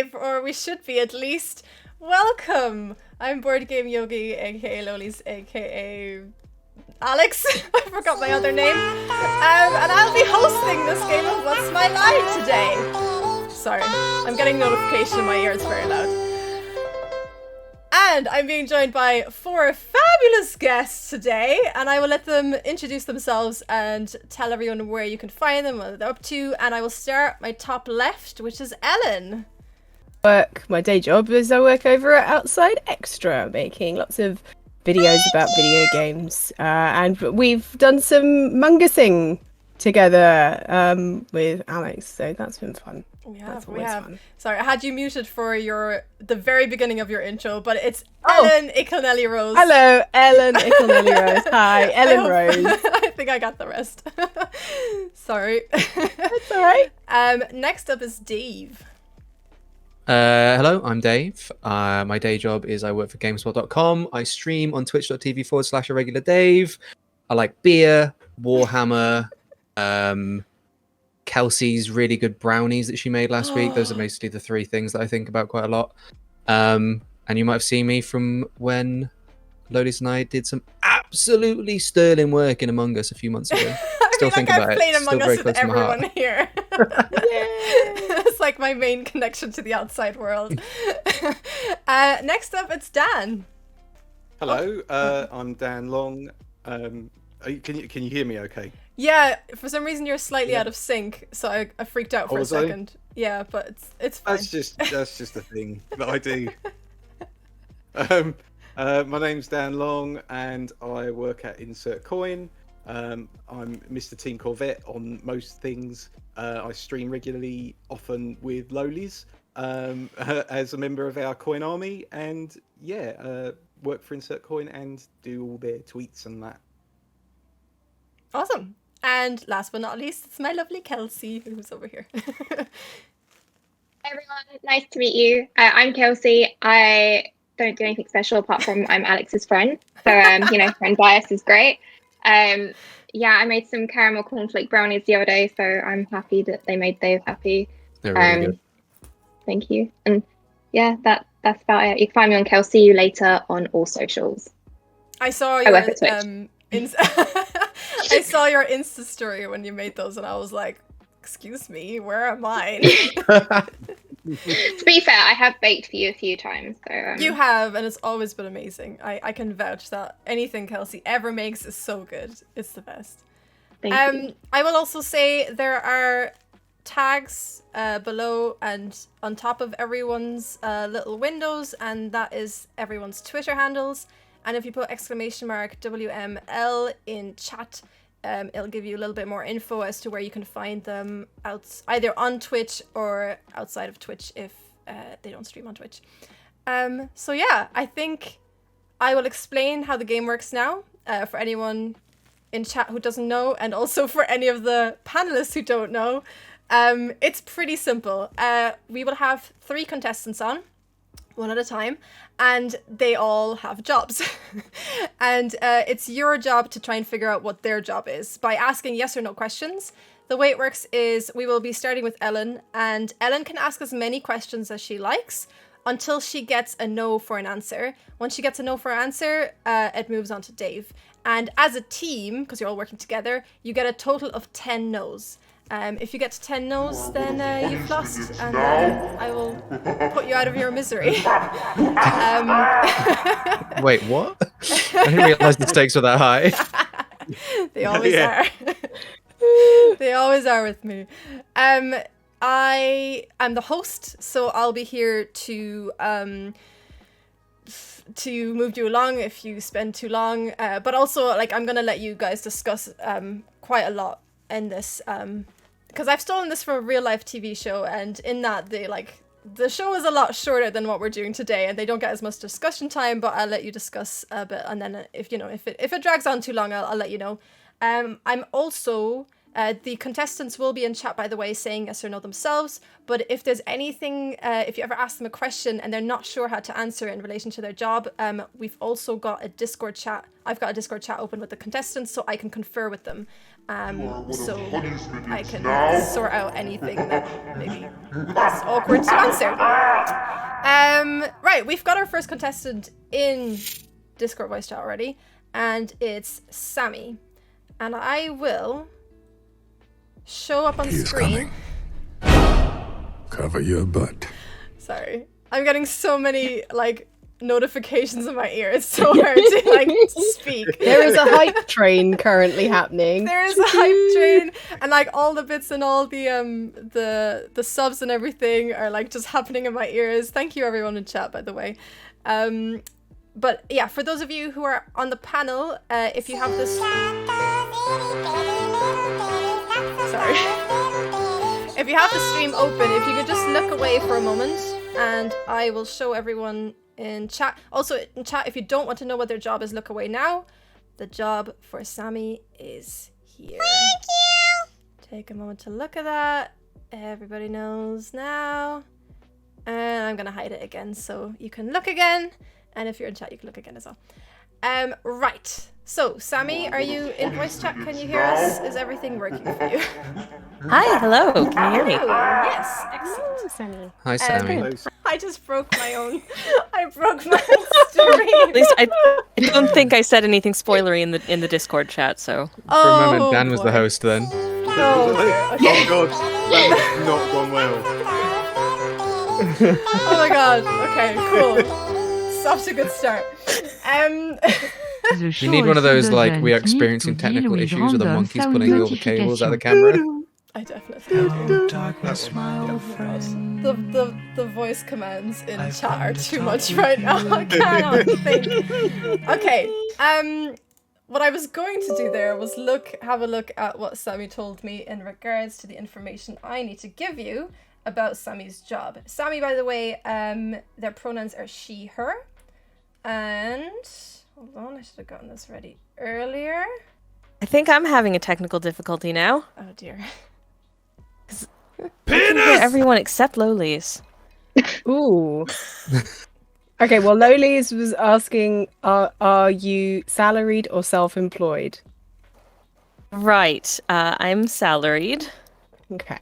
live, or we should be at least. Welcome! I'm Board Game Yogi, aka Lolis, aka Alex. I forgot my other name. And I'll be hosting this game of What's My Lie today. Sorry, I'm getting notification in my ear, it's very loud. And I'm being joined by 4 fabulous guests today, and I will let them introduce themselves and tell everyone where you can find them, what they're up to, and I will start my top left, which is Ellen. My day job is I work over at Outside Extra, making lots of videos about video games, and we've done some mungusing together with Alex, so that's been fun. We have. Fun. Sorry, I had you muted for the very beginning of your intro, but it's Ellen Icklenelly Rose. Hello, Ellen Icklenelly Rose. Hi, Ellen Rose. I think I got the rest. Sorry. That's all right. Next up is Dave. Hello, I'm Dave. My day job is I work for GameSpot.com. I stream on twitch.tv/irregulardave. I like beer, Warhammer, Kelsey's really good brownies that she made last week. Those are mostly the 3 things that I think about quite a lot. And you might have seen me from when Lolis and I did some absolutely sterling work in Among Us a few months ago. Still think about it. I've played Among Us with to my heart. everyone here. It's like my main connection to the outside world. Next up, it's Dan. Hello, I'm Dan Long. Can you hear me okay? Yeah, for some reason you're slightly out of sync, so I freaked out for a second. Yeah, but it's fine. That's just a thing that I do. My name's Dan Long, and I work at Insert Coin. I'm Mr. Team Corvette on most things. I stream regularly, often with Lolis, as a member of our coin army, and work for Insert Coin and do all their tweets and that. Awesome. And last but not least, it's my lovely Kelsey, who's over here. Hi everyone, nice to meet you. I'm Kelsey. I don't do anything special apart from I'm Alex's friend. So, friend bias is great. I made some caramel cornflake brownies the other day, so I'm happy that they made Dave happy. They're really good. Thank you. And yeah, that's about it. You can find me on Kelsey You Later on all socials. I saw your I saw your Insta story when you made those, and I was like, excuse me, where are mine? To be fair, I have baked for you a few times. So You have, and it's always been amazing. I can vouch that anything Kelsey ever makes is so good. It's the best. Thank you. I will also say there are tags below and on top of everyone's little windows, and that is everyone's Twitter handles. And if you put !WML in chat, it'll give you a little bit more info as to where you can find them either on Twitch or outside of Twitch if they don't stream on Twitch. So yeah, I think I will explain how the game works now for anyone in chat who doesn't know, and also for any of the panelists who don't know. It's pretty simple. We will have 3 contestants on, one at a time, and they all have jobs. And it's your job to try and figure out what their job is by asking yes or no questions. The way it works is we will be starting with Ellen, and Ellen can ask as many questions as she likes until she gets a no for an answer. Once she gets a no for an answer, it moves on to Dave. And as a team, because you're all working together, you get a total of 10 no's. If you get to 10 no's, then you've lost, and I will put you out of your misery. Wait, what? I didn't realize the stakes were that high. They always are. They always are with me. I am the host, so I'll be here to move you along if you spend too long. But also, I'm gonna let you guys discuss quite a lot in this, because I've stolen this from a real life TV show, and in that the show is a lot shorter than what we're doing today, and they don't get as much discussion time. But I'll let you discuss a bit, and then if it drags on too long, I'll let you know. I'm also The contestants will be in chat, by the way, saying yes or no themselves. But if there's anything, if you ever ask them a question and they're not sure how to answer it in relation to their job, we've also got a Discord chat. I've got a Discord chat open with the contestants, so I can confer with them. So I can sort out anything that maybe is awkward to answer. Right, we've got our first contestant in Discord voice chat already, and it's Sammy. And I will show up on screen. Cover your butt. Sorry. I'm getting so many, like, notifications in my ear. It's so hard to, like, speak. There is a hype train currently happening. There is a hype train, and, like, all the bits and all the subs and everything are, like, just happening in my ears. Thank you, everyone in chat, by the way. But, yeah, for those of you who are on the panel, if you have this... Sorry. If you have the stream open, if you could just look away for a moment, and I will show everyone in chat. Also, in chat, if you don't want to know what their job is, look away now. The job for Sammy is here. Thank you! Take a moment to look at that. Everybody knows now. And I'm going to hide it again so you can look again. And if you're in chat, you can look again as well. Right. So, Sammy, are you in voice chat? Can you hear us? Is everything working for you? Hi, hello. Can you hear me? Yes, excellent. Sammy. Hi, Sammy. I just broke my own. I broke my own stream. At least I don't think I said anything spoilery in the Discord chat. So For a moment, Dan was boy. the host then. Oh god, that has not gone well. Oh my god. Okay, cool. It's off to a good start. You need one of those, like, we are experiencing technical issues with the monkeys pulling all the cables out of the camera. I definitely do. The voice commands in chat are too much right now. I cannot think. Okay. What I was going to do there was have a look at what Sammy told me in regards to the information I need to give you about Sammy's job. Sammy, by the way, their pronouns are she, her. And hold on, I should have gotten this ready earlier. I think I'm having a technical difficulty now. Oh dear. I can hear everyone except Lolies. Ooh. Okay, well, Lolies was asking, are you salaried or self-employed? Right. I'm salaried. Okay.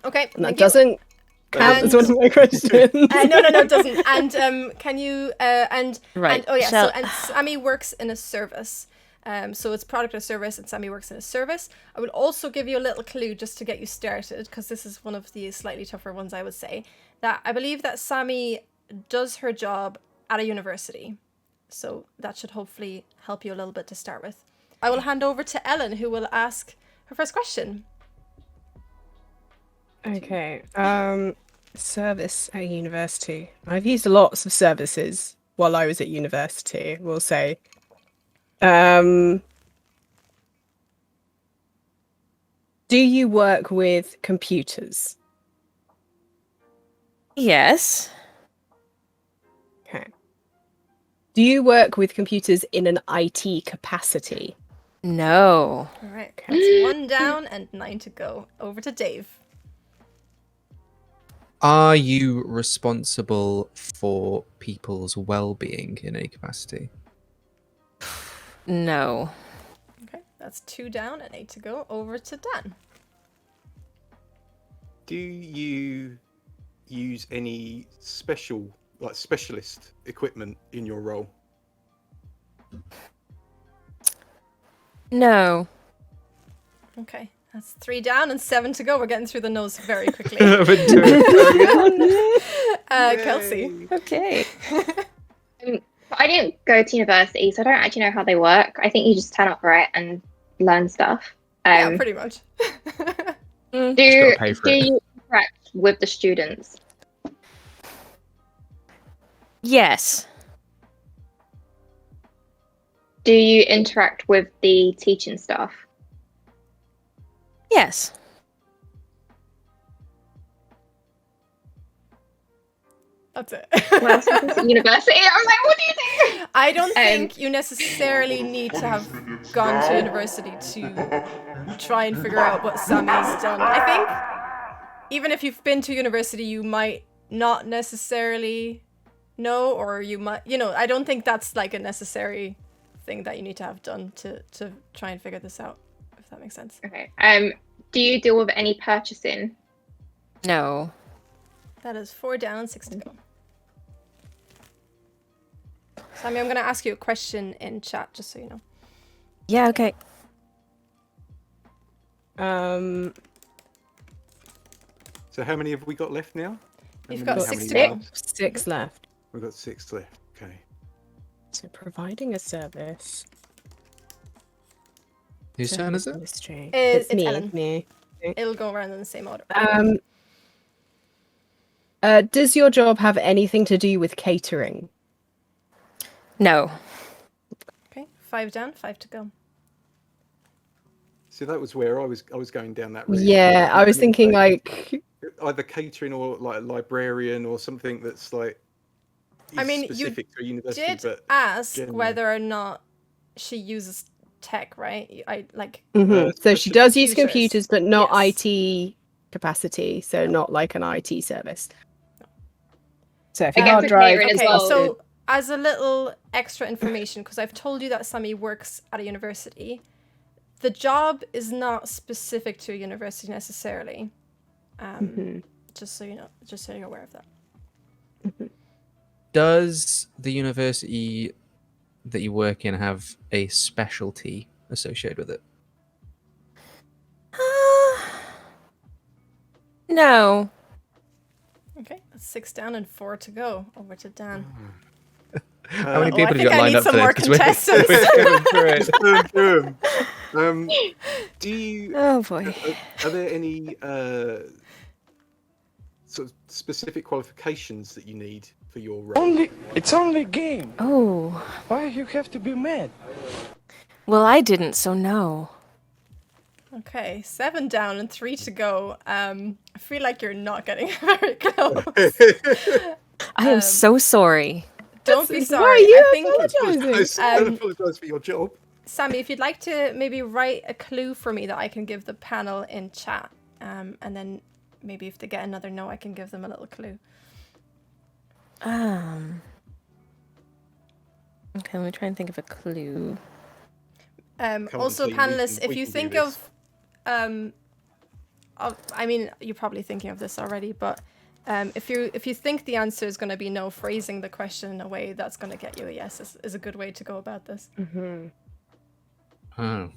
Okay. And that thank you. doesn't count as one of my questions. No, it doesn't. And can you Right. And, oh yeah. Shall- So and Sammy works in a service. So it's product or service, and Sammy works in a service. I would also give you a little clue just to get you started, because this is one of the slightly tougher ones, I would say. That I believe that Sammy does her job at a university. So that should hopefully help you a little bit to start with. I will hand over to Ellen, who will ask her first question. Okay. Service at university. I've used lots of services while I was at university, we'll say. Do you work with computers? Yes. Okay. Do you work with computers in an IT capacity? No. All right. That's 1 down and 9 to go. Over to Dave. Are you responsible for people's well-being in any capacity? No. Okay. That's 2 down and 8 to go. Over to Dan. Do you use any specialist equipment in your role? No. Okay. That's 3 down and 7 to go. We're getting through the nose very quickly. Kelsey. Okay. I didn't go to university, so I don't actually know how they work. I think you just turn up for it and learn stuff. Yeah, pretty much. Do pay for it. you interact with the students? Yes. Do you interact with the teaching staff? Yes. That's it. What else is this? University. I'm like, what do you do? I don't think you necessarily need to have gone to university to try and figure out what Sammy's done. I think even if you've been to university, you might not necessarily know, or you might, I don't think that's like a necessary thing that you need to have done to try and figure this out, if that makes sense. Okay. Do you deal with any purchasing? No. That is 4 down, 6 to go. Sammy, I'm going to ask you a question in chat, just so you know. Yeah, okay. So how many have we got left now? You've got How 6 many to go. rounds? 6 left. We've got 6 left. Okay. So providing a service. Whose turn is it? Industry. It's me. Ellen. Me. It'll go around in the same order. Does your job have anything to do with catering? No. Okay, 5 down, 5 to go. So that was where I was going down that route. Yeah, I was thinking like either catering or like a librarian or something that's like I mean, specific to a university. Did But ask generally- whether or not she uses tech, right? so she does use computers. computers, but not Yes. IT capacity, so not like an IT service. So if I you guess hard with drive, catering as Okay, well. so as a little extra information, because I've told you that Sammy works at a university, the job is not specific to a university necessarily. Just so you know, just so you're aware of that. Does the university that you work in have a specialty associated with it? No. Okay, that's 6 down and 4 to go. Over to Dan. How many I people have think you got I lined need up for some more this? 'Cause we're contestants. going through it. Do you? Oh boy. Are there any sort of specific qualifications that you need for your role? It's only a game. Oh. Why you have to be mad? Well, I didn't, so no. Okay, 7 down and 3 to go. I feel like you're not getting very close. I am so sorry. Don't be Why sorry. are you I think, apologizing? Don't apologise for your job. Sammy, if you'd like to maybe write a clue for me that I can give the panel in chat, and then maybe if they get another no, I can give them a little clue. Okay, let me try and think of a clue. Also, team, panelists, if we you can do think this. I mean, you're probably thinking of this already, but if you think the answer is going to be no, phrasing the question in a way that's going to get you a yes is a good way to go about this. Oh.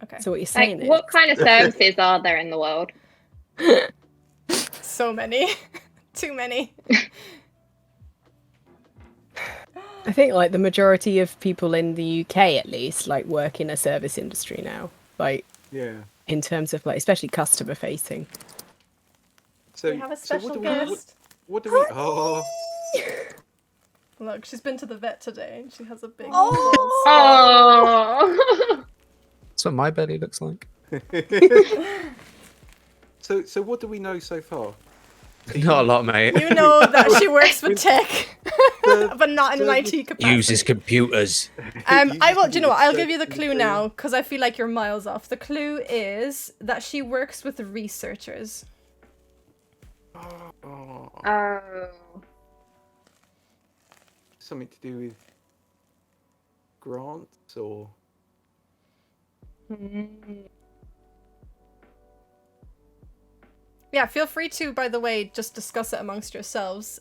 Okay. So what you're saying Like, is what kind of services are there in the world? So many. Too many. I think like the majority of people in the UK at least like work in a service industry now. Like Yeah. in terms of like especially customer facing. So We have a so special what do we? guest. What do we? Oh. Look, she's been to the vet today and she has a big Oh. That's what my belly looks like. So what do we know so far? Not a lot, mate. You know that she works with tech, but not in an IT capacity. Uses computers. I will. Do you know what? I'll give you the clue now because I feel like you're miles off. The clue is that she works with researchers. Oh, Oh. something to do with grants or? Yeah, feel free to, by the way, just discuss it amongst yourselves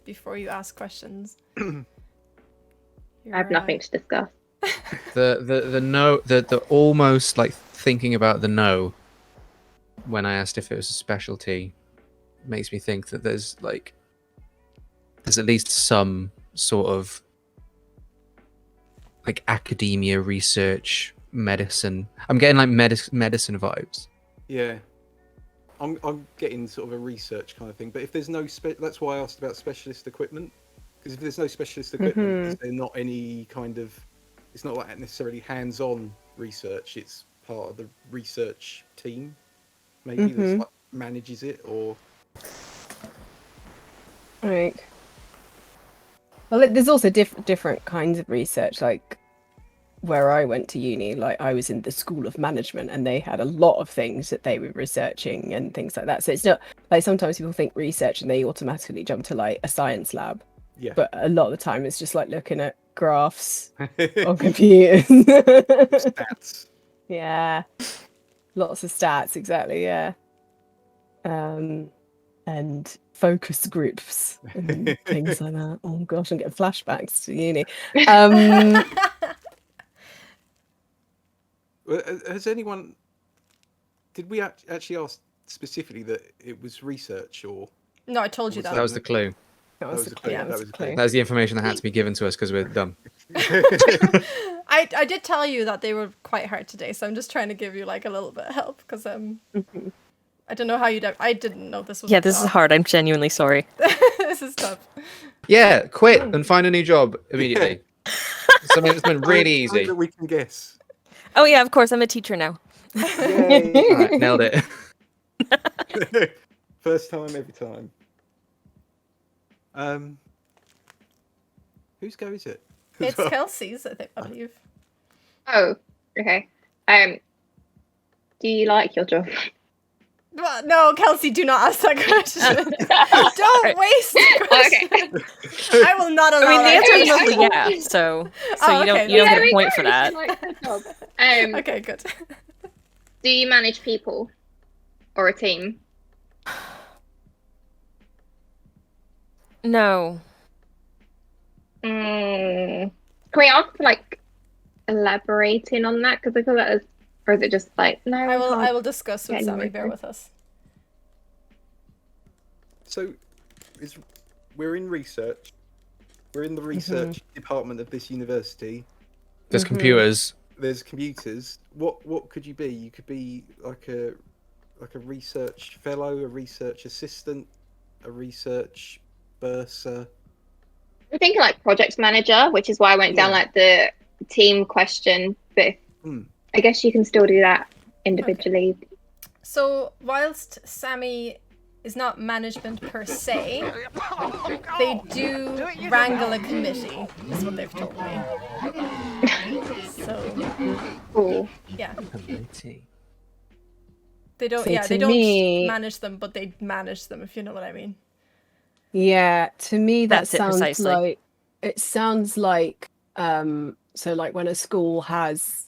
before you ask questions. I have nothing to discuss. The no, the almost like thinking about the no when I asked if it was a specialty makes me think that there's at least some sort of like academia, research, medicine. I'm getting like medicine vibes. Yeah. I'm getting sort of a research kind of thing, but if there's no that's why I asked about specialist equipment, because if there's no specialist equipment, is there not any kind of, it's not like necessarily hands-on research, it's part of the research team maybe that like manages it, or Like, well, there's also different kinds of research. Like, where I went to uni, like I was in the School of Management, and they had a lot of things that they were researching and things like that. So it's not like sometimes people think research and they automatically jump to like a science lab. Yeah. But a lot of the time, it's just like looking at graphs on computers. Stats. Yeah, lots of stats. Exactly. Yeah. And focus groups and things like that. Oh gosh, I'm getting flashbacks to uni. Has anyone? Did we actually ask specifically that it was research or? No, I told you Was that. That was the clue. That was the clue. Yeah, That was the clue. That was the information that had to be given to us because we're dumb. I did tell you that they were quite hard today, so I'm just trying to give you like a little bit of help because I don't know how you'd. I didn't know this was. Yeah, this is hard. I'm genuinely sorry. This is tough. Yeah, quit and find a new job immediately. Something that's been really Something easy. that we can guess. Oh yeah, of course. I'm a teacher now. Yay. Alright, nailed it. First time, every time. Whose go is it? It's Kelsey's, I believe. Oh, okay. Do you like your job? Well, no, Kelsey, do not ask that question. Don't waste the question. I will not allow I mean, the that. answer is Okay. mostly yeah. So Oh, you don't okay. you don't Yeah, get a we point know for she that. likes her job. Okay, good. Do you manage people or a team? No. Can we ask for like elaborating on that? Because I feel that is, or is it just like no? I will discuss with get Sammy. any Bear more. with us. So, we're in research. We're in the research department of this university. There's computers. There's computers. What could you be? You could be like a research fellow, a research assistant, a research bursar. I'm thinking like project manager, which is why I went down Yeah. like the team question. But I guess you can still do that individually. So, whilst Sammy is not management per se, they do wrangle a committee, is what they've told me. So, Cool. yeah. They don't, So yeah, to they don't me- manage them, but they manage them, if you know what I mean. Yeah, to me that That's it, sounds precisely. like it sounds like so like when a school has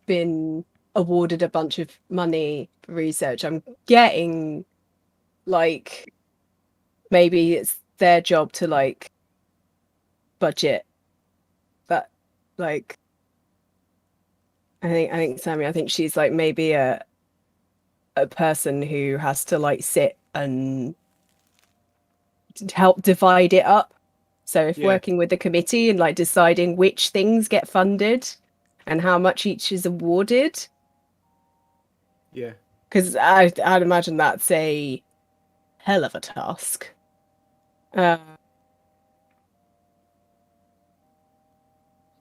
been awarded a bunch of money for research, I'm getting like maybe it's their job to like budget that, like I think Sammy, I think she's like maybe a person who has to like sit and help divide it up. So if Yeah. working with the committee and like deciding which things get funded and how much each is awarded, Yeah. because I'd imagine that's a hell of a task.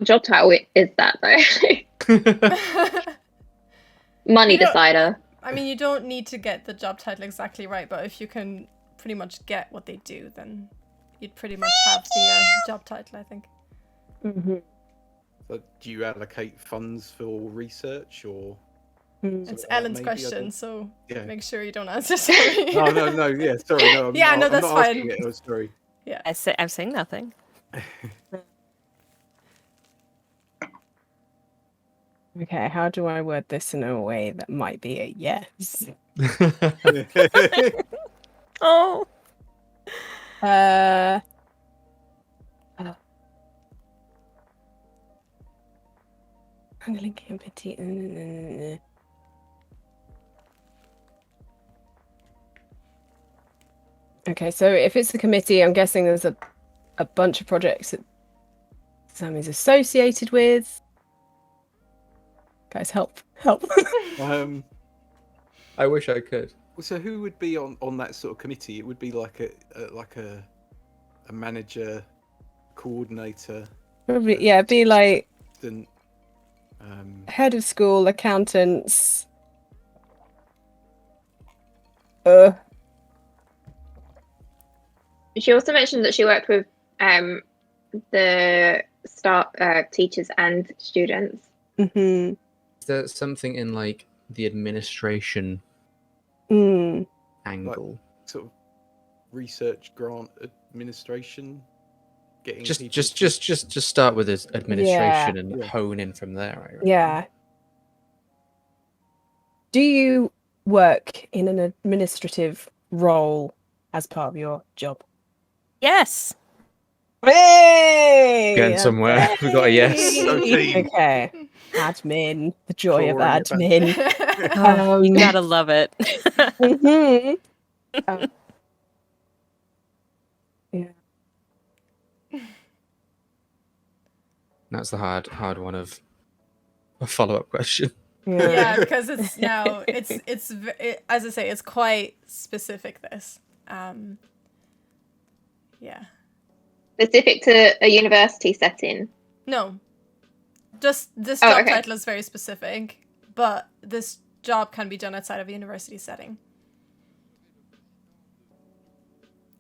Job title is that though. Money You don't- decider. I mean, you don't need to get the job title exactly right, but if you can pretty much get what they do, then you'd pretty much have the job title, I think. So do you allocate funds for research or? It's So, Ellen's maybe I question, don't- so Yeah. make sure you don't answer. Sorry. Oh no, yeah, sorry, no. I'm Yeah, not, no, I'm that's not asking fine. it, I'm sorry. Yeah. I'm saying nothing. Okay, how do I word this in a way that might be a yes? Oh. Handling committee. Okay, so if it's a committee, I'm guessing there's a bunch of projects that Sammy's associated with. Guys, help. I wish I could. So who would be on that sort of committee? It would be like a manager, coordinator, Probably, yeah, be like assistant. head of school, accountants. She also mentioned that she worked with the teachers and students. Mm-hmm. Is there something in like the administration Mm. angle? Sort of research grant administration, getting Just people just start with this administration and Yeah. hone in from there. I reckon. Yeah. Do you work in an administrative role as part of your job? Yes. Hey! Getting somewhere. We got a yes. Go team. Okay. Admin. The joy of Pouring it back. admin. Oh, you gotta love it. Mhm. Yeah. That's the hard one of a follow-up question. Yeah, because it's now it's as I say, it's quite specific. This, yeah. Specific to a university setting. No, just this job okay. title is very specific, but this job can be done outside of a university setting.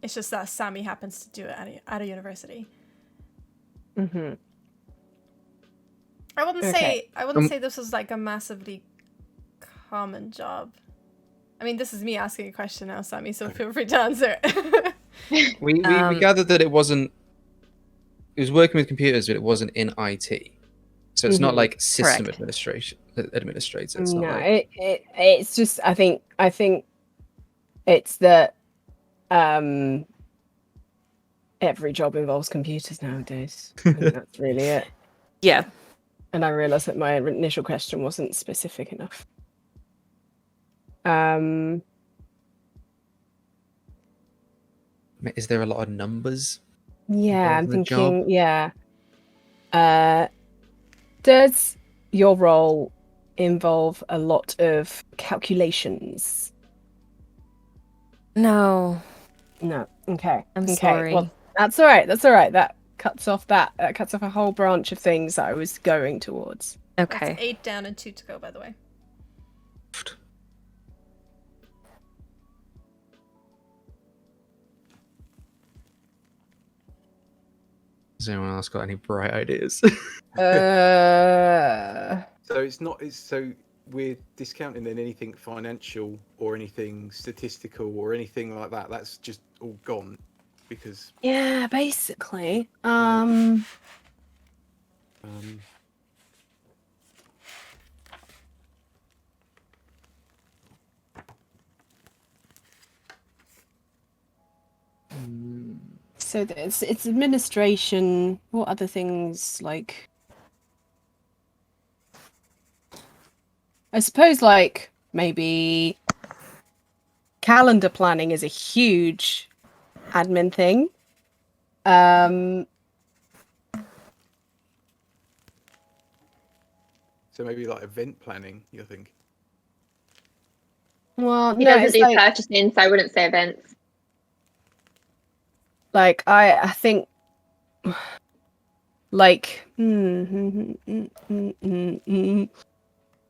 It's just that Sammy happens to do it at a university. Mm-hmm. I wouldn't Okay. say this was like a massively common job. I mean, this is me asking a question now, Sammy, so feel free to answer. We gathered that it wasn't. It was working with computers, but it wasn't in IT. So it's not like system Correct. administrator. It's not No, like it's just I think it's that every job involves computers nowadays. I think that's really it. Yeah. And I realised that my initial question wasn't specific enough. Is there a lot of numbers? Yeah, I'm involved in the job? thinking. Yeah. Does your role involve a lot of calculations? No. No. Okay. I'm okay. sorry. Well, that's all right. That's all right. That cuts off a whole branch of things that I was going towards. Okay. That's 8 down and 2 to go, by the way. Has anyone else got any bright ideas? So we're discounting then anything financial or anything statistical or anything like that. That's just all gone because Yeah, basically. So it's administration. What other things like? I suppose like maybe calendar planning is a huge admin thing. so maybe like event planning. You think? Well, He no, doesn't it's do like purchasing, so I wouldn't say events. I think like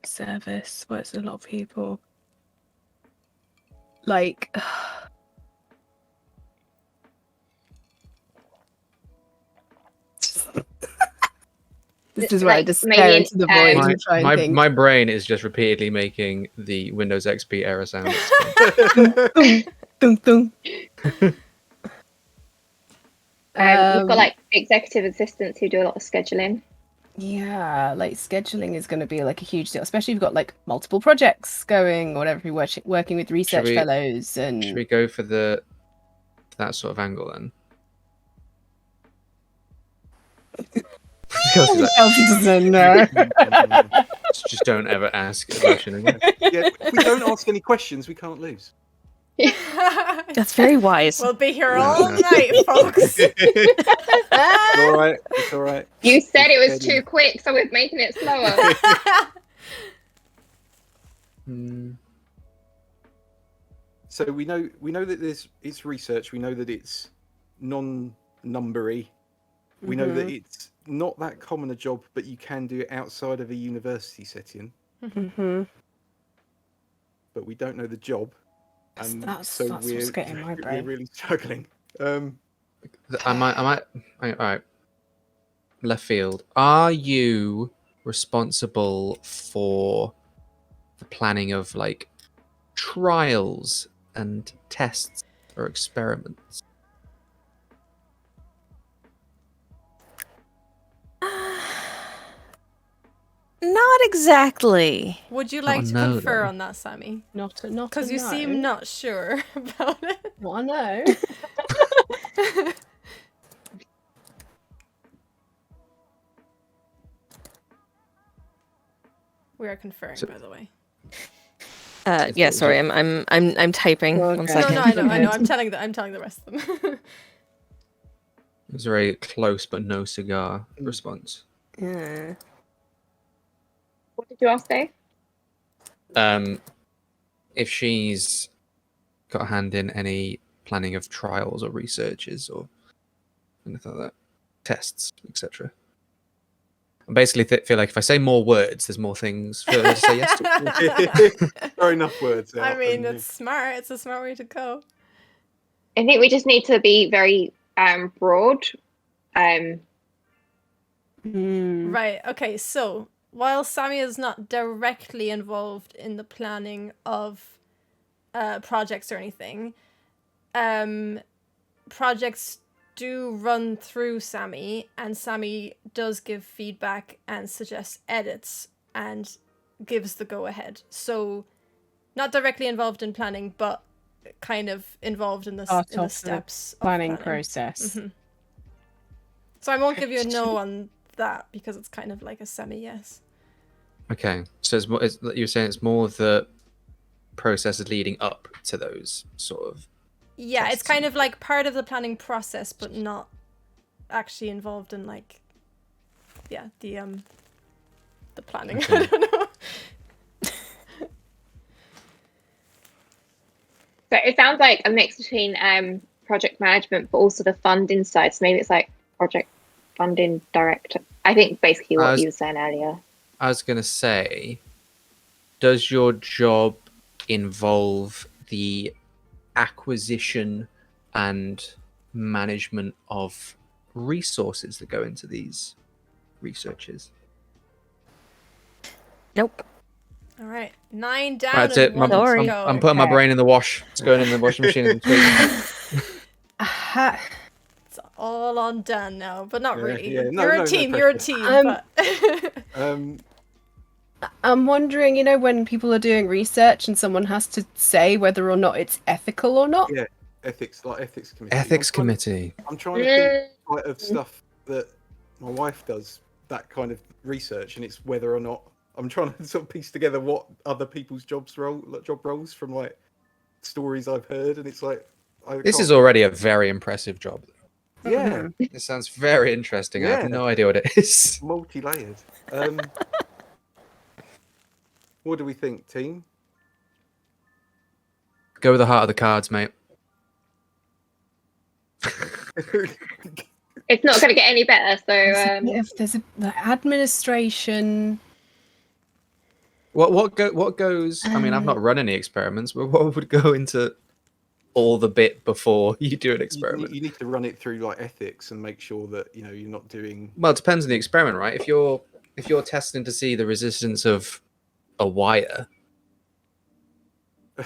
service. Where's a lot of people like. This is where I Like, just maybe stare an- into the void and try and think. my brain is just repeatedly making the Windows XP error sound. Dun, dun. You've got like executive assistants who do a lot of scheduling. Yeah, like scheduling is going to be like a huge deal, especially if you've got like multiple projects going or whatever. If you're working with research fellows and. Should we go for that sort of angle then? Kelsey's like, Kelsey doesn't know. just don't ever ask a question again. Yeah, if we don't ask any questions, we can't lose. That's very wise. We'll be here all night, folks. It's all right. It's all right. You said it was too quick, so we're making it slower. So we know that it's research. We know that it's non-numbery. We know that it's not that common a job, but you can do it outside of a university setting. Mm-hmm. But we don't know the job, and That's so what's getting my brain. we're really struggling. I might. All right. Left field. Are you responsible for the planning of like trials and tests or experiments? Not exactly. Would you Not like a to no, confer though. on that, Sammy? Not Because a you no. seem not sure about it. Not a no. We are conferring, So- by the way. Yeah, sorry, I'm typing. Oh, One okay. No, second. no, I know. I'm telling the rest of them. It was a very close but no cigar response. Yeah. What did you ask, Dave? If she's got a hand in any planning of trials or researches or anything like that, tests, etc. I basically feel like if I say more words, there's more things for her to say yes to. Throw enough words out. I mean, and, it's smart. It's a smart way to go. I think we just need to be very broad. Right. Okay. So while Sammy is not directly involved in the planning of projects or anything, projects do run through Sammy, and Sammy does give feedback and suggests edits and gives the go ahead. So not directly involved in planning, but kind of involved in the steps of planning process. Mm-hmm. So I won't give you a no on that because it's kind of like a semi-yes. Okay, so it's more, you're saying it's more the process leading up to those sort of. Yeah, it's tests. kind of like part of the planning process, but not actually involved in like, yeah, the planning. Okay. I don't know. So it sounds like a mix between project management, but also the funding side. So maybe it's like project funding director. I think basically what you were saying earlier. I was going to say, does your job involve the acquisition and management of resources that go into these researches? Nope. All right, 9 down. That's it. And 1 Sorry. to go. I'm putting my Okay. brain in the wash. It's going in the washing machine. And It's all on Dan now, but not Yeah, really. yeah. No, You're no a team. pressure. You're a team. But I'm wondering, you know, when people are doing research and someone has to say whether or not it's ethical or not. Yeah, ethics committee. Ethics committee. I'm trying to think like, of stuff that my wife does, that kind of research, and it's whether or not I'm trying to sort of piece together what other people's job roles from like stories I've heard, and it's like This is already a very impressive job. yeah, This sounds very interesting. I Yeah. have no idea what it is. multi-layered. What do we think, team? Go with the heart of the cards, mate. It's not going to get any better. So If there's the administration. What goes? I mean, I've not run any experiments, but what would go into all the bit before you do an experiment? You need to run it through like ethics and make sure that you're not doing. Well, it depends on the experiment, right? If you're testing to see the resistance of a wire, but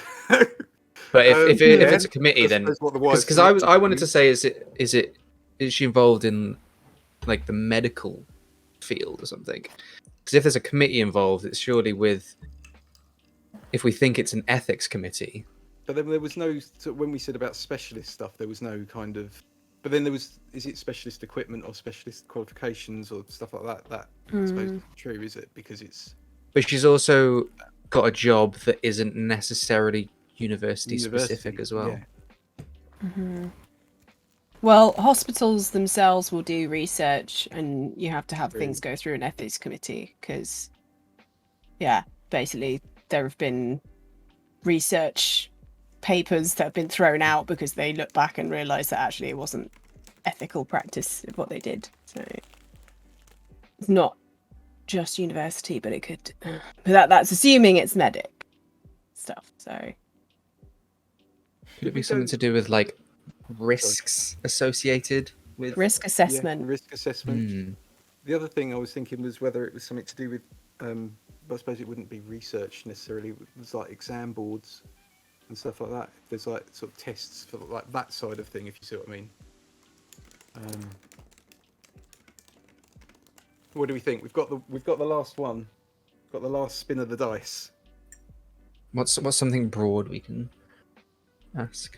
if it's a committee, then because I wanted to say, is she involved in like the medical field or something? Because if there's a committee involved, it's surely with. If we think it's an ethics committee. But then there was no, so when we said about specialist stuff, there was no kind of. But then there was, is it specialist equipment or specialist qualifications or stuff like that? That I suppose isn't true, is it? Because it's. But she's also got a job that isn't necessarily university specific as well. Yeah. Well, hospitals themselves will do research, and you have to have things go through an ethics committee because, yeah, basically there have been research papers that have been thrown out because they look back and realise that actually it wasn't ethical practice of what they did. So it's not just university, but it could. But that's assuming it's medic stuff. So Could it be something to do with like risks associated with Risk Yeah, assessment. risk assessment. Hmm. The other thing I was thinking was whether it was something to do with, but I suppose it wouldn't be research necessarily. It was like exam boards and stuff like that. There's like sort of tests for like that side of thing, if you see what I mean. What do we think? We've got the last one. Got the last spin of the dice. What's something broad we can ask?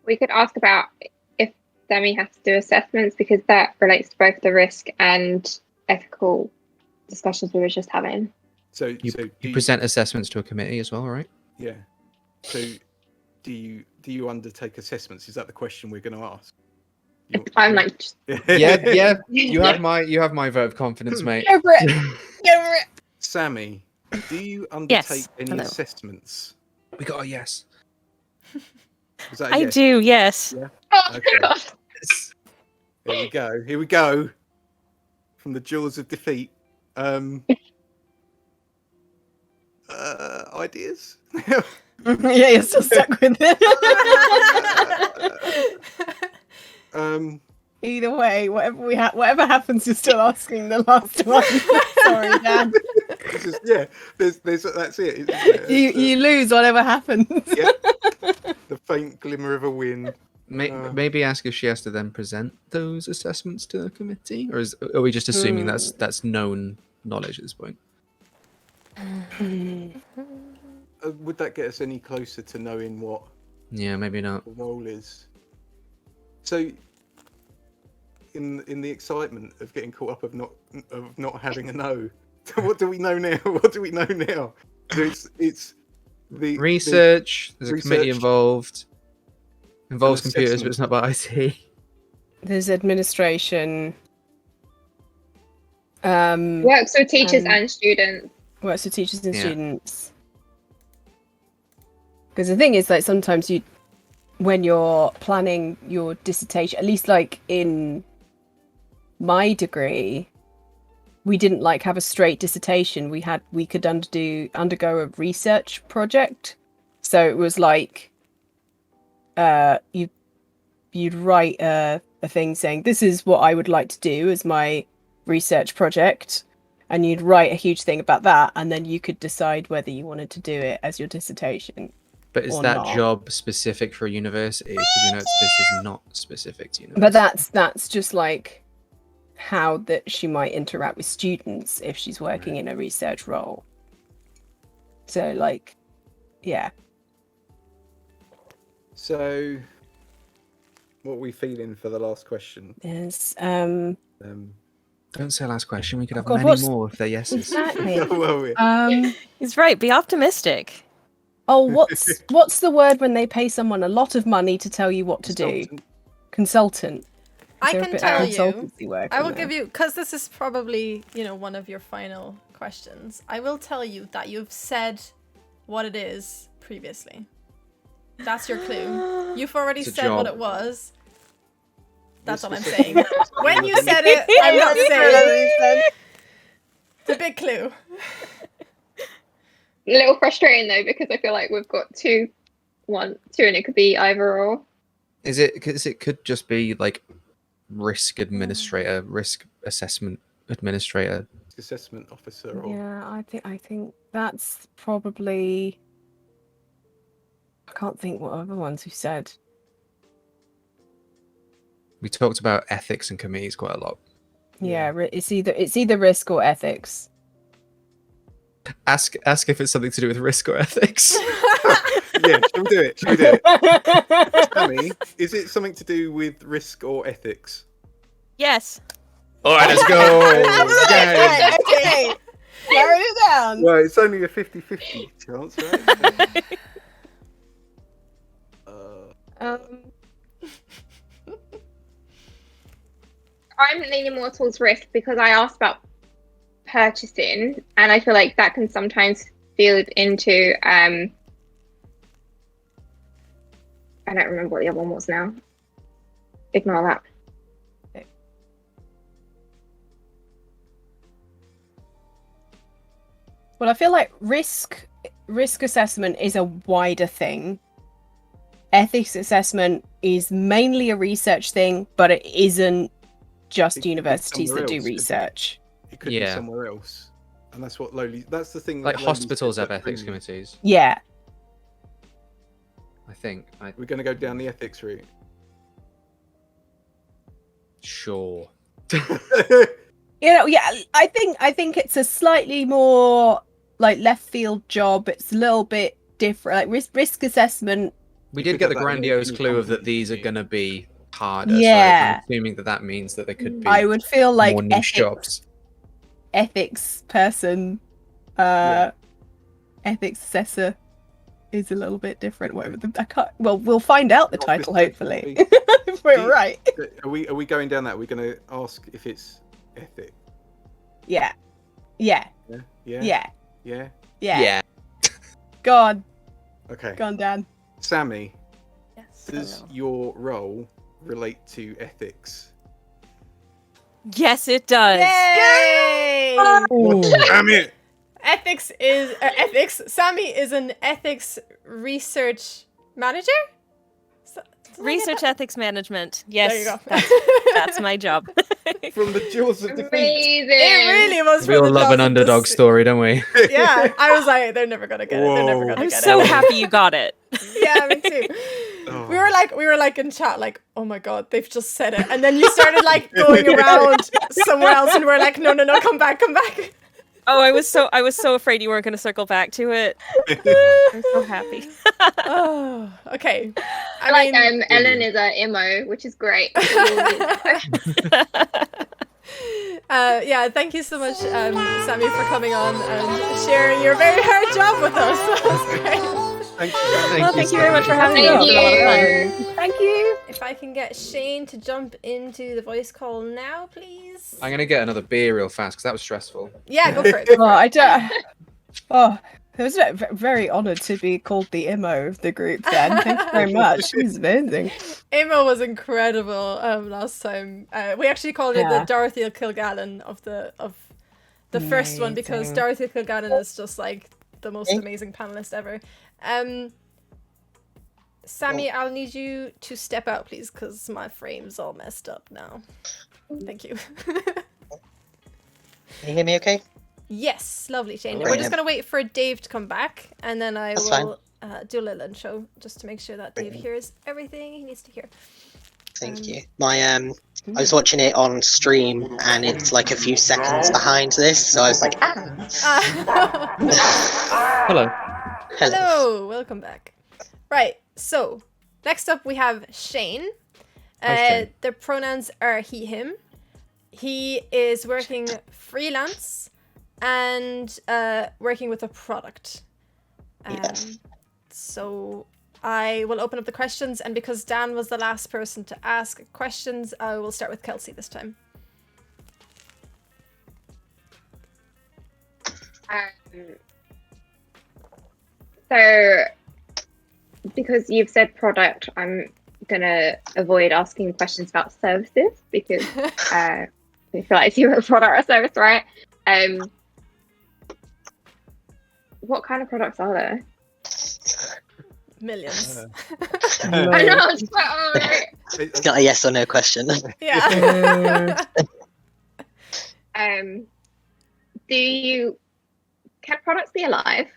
We could ask about if Demi has to do assessments because that relates to both the risk and ethical discussions we were just having. So You present assessments to a committee as well, right? Yeah. So do you undertake assessments? Is that the question we're going to ask? I'm like, Yeah. You have my vote of confidence, mate. Go for it. Go for it. Sammy, do you undertake any hello. assessments? We got a yes. Was that a I yes? do, yes. Yeah. oh Okay. god. Here we go. From the jaws of defeat. Ideas? Yeah, you're still stuck with it. Either way, whatever happens, you're still asking the last one. Sorry, Dan. There's that's it. Isn't it? You lose whatever happens. Yeah. The faint glimmer of a win. Maybe ask if she has to then present those assessments to the committee, or are we just assuming that's known knowledge at this point? Would that get us any closer to knowing what Yeah, maybe not. the role is? So, in the excitement of getting caught up of not having a no, what do we know now? What do we know now? It's the Research. There's a research. committee involved. Involves An computers, but assessment. it's not about IT. There's administration. Works with teachers and students. Works with teachers and Yeah. students. Because the thing is, like, sometimes when you're planning your dissertation, at least like in my degree, we didn't like have a straight dissertation. We could undergo a research project. So it was like, you'd write a thing saying, this is what I would like to do as my research project. And you'd write a huge thing about that. And then you could decide whether you wanted to do it as your dissertation. But is Or that not. job specific for a university? Because this is not specific to university. But that's just like how that she might interact with students if she's working in a research role. So like, yeah. So, what are we feeling for the last question? There's Um, Don't say last question. We could have God, many what's- more if they're yeses. exactly. well, yeah. He's right. Be optimistic. Oh, what's the word when they pay someone a lot of money to tell you what to do? Consultant. I Is there a can bit of tell you. consultancy work I in will there? give you, because this is probably, one of your final questions. I will tell you that you've said what it is previously. That's your clue. You've already It's a said what job. it was. That's all I'm Risk saying. assessment. When you said it, I'm not saying it. It's a big clue. A little frustrating though because I feel like we've got two, and it could be either or. Is it because it could just be like risk administrator, risk assessment administrator? Assessment officer. Or... Yeah, I think that's probably. I can't think what other ones we've said. We talked about ethics and committees quite a lot. Yeah, it's either risk or ethics. Ask if it's something to do with risk or ethics. Yeah, shall we do it? Sammy, is it something to do with risk or ethics? Yes. All right, let's go. Yay. Okay. Narrow it down. Well, it's only a 50-50 chance, right? I'm leaning more towards risk because I asked about purchasing, and I feel like that can sometimes feed into I don't remember what the other one was now. Ignore that. Well, I feel like risk assessment is a wider thing. Ethics assessment is mainly a research thing, but it isn't just It could be universities somewhere that do else, couldn't it? research. It could be Yeah. somewhere else, and that's what Lowly. That's the thing. Like that Lowly's hospitals picked have up ethics premium. committees. Yeah. I think. We're going to go down the ethics route. Sure. Yeah, I think it's a slightly more like left field job. It's a little bit different. Like risk assessment. We You did could get have the that in grandiose any clue of that company, these are couldn't you? going to be harder. Yeah. So I'm assuming that means that there could be I would feel like more niche jobs. ethics person, Yeah. ethics assessor is a little bit different. Whatever I can't. Well, we'll find out the title hopefully. If we're right. Are we going down that? Are we going to ask if it's ethic? Yeah. Yeah. Yeah. Go on, Okay. Dan. Sammy, Yes. does hello. your role relate to ethics? Yes, it does. Yay! Damn it! Sammy is an ethics research manager. Research ethics management. Yes, There you go. that's my job. From the jaws of defeat. Amazing. It really was. We from all the love an jaws of underdog the- story, don't we? Yeah, I was like, they're never gonna get it. They're never Whoa. gonna I'm get so it. happy you got it. Yeah, me too. Oh. We were like in chat, like, oh my god, they've just said it, and then you started like going around somewhere else, and we're like, no, come back. Oh, I was so afraid you weren't going to circle back to it. I'm so happy. Oh, okay. I like Ellen is our emo, which is great. Yeah, thank you so much, Sammy, for coming on and sharing your very hard job with us. That was great. Thank you. Well, thank you very much for having me. Thank It's been a lot of fun. you. Thank you. If I can get Shane to jump into the voice call now, please. I'm going to get another beer real fast because that was stressful. Yeah, go for it. Oh, I don't. Oh, I was very honoured to be called the IMO of the group. Then, thank you very much. It was amazing. Amo was incredible last time. We actually called it the Yeah. Dorothy Kilgallen of the first one because Amazing. Dorothy Kilgallen is just like the most amazing panelist ever. Sammy, I'll need you to step out, please, because my frame's all messed up now. Thank you. Can you hear me okay? Yes, lovely, Shane. We're Brilliant. just going to wait for Dave to come back, and then I That's will do a little intro just to make sure that Dave hears everything he needs to hear. Thank you. My I was watching it on stream and it's like a few seconds behind this, so I was like, Hello. Hello, welcome back. Right, so next up we have Shane. Hi, Shane. The pronouns are he, him. He is working freelance and working with a product. Yes. So I will open up the questions, and because Dan was the last person to ask questions, I will start with Kelsey this time. So, because you've said product, I'm gonna avoid asking questions about services because I feel like it's either a product or service, right? What kind of products are there? Millions. I know, it's quite alright. it's not a yes or no question. Yeah. Can products be alive?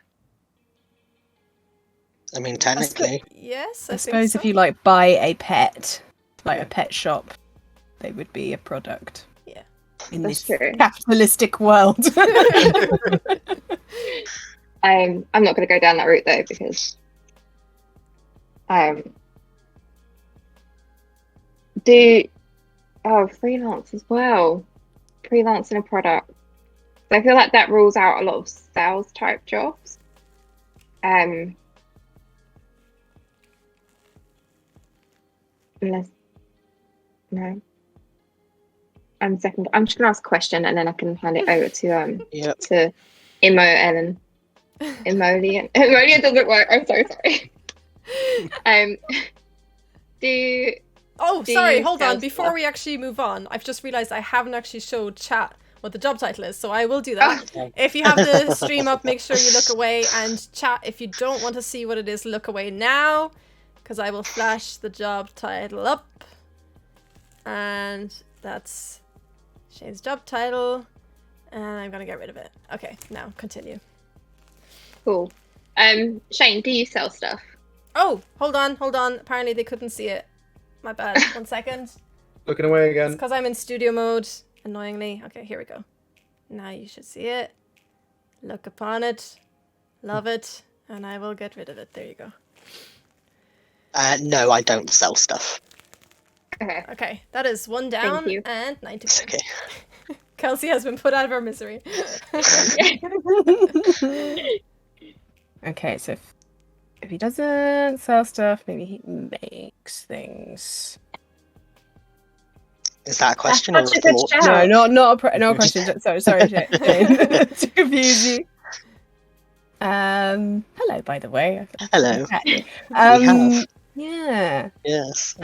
I mean, technically. Yes, I think suppose so. if you like buy a pet, like a pet shop, they would be a product. Yeah. In That's this true. capitalistic world. I'm not going to go down that route though because freelance as well, freelance in a product. So I feel like that rules out a lot of sales type jobs. Unless no, I'm just gonna ask a question and then I can hand it over to Yep. to Imo Ellen. Emollient. Emollient doesn't work. I'm so sorry. Oh, Do sorry, you hold on. sell Before stuff? we actually move on, I've just realized I haven't actually showed chat what the job title is, so I will do that. If you have the stream up, make sure you look away, and chat, if you don't want to see what it is, look away now, because I will flash the job title up. And that's Shane's job title, and I'm gonna get rid of it. Okay, now continue. Cool. Shane, do you sell stuff? Oh, hold on. Apparently they couldn't see it. My bad. 1 second. Looking away It's again. because I'm in studio mode, annoyingly. Okay, here we go. Now you should see it. Look upon it. Love it. And I will get rid of it. There you go. No, I don't sell stuff. Okay. Okay, that is 1 down you. and 90. It's okay. Kelsey has been put out of her misery. Okay, so if he doesn't sell stuff, maybe he makes things. Is that a question or a Such a good thought? shout. No, not a question. Sorry, Jane, to confuse you. Hello, by the way. Hello. We have. Yeah. Yes.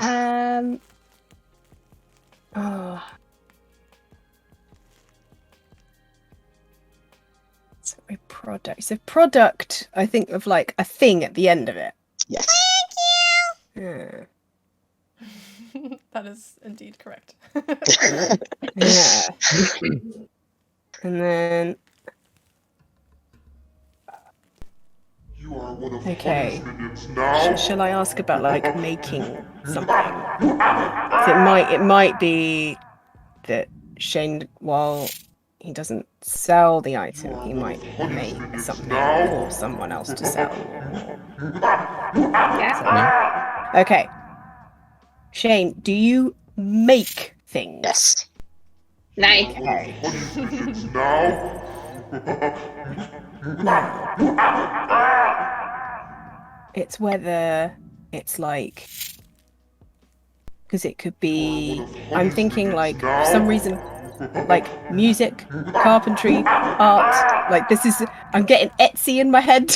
Oh. So a product. It's a product, I think, of like a thing at the end of it. Yes. Yeah. That is indeed correct. Yeah. And then. Okay. Shall I ask about like making something? 'Cause it might be that Shane, while he doesn't sell the item, he might make something for someone else to sell. Yeah. Okay. Shane, do you make things? Yes. Nice. Okay. It's whether it's like, because it could be, I'm thinking like for some reason like music, carpentry, art, like this is, I'm getting Etsy in my head.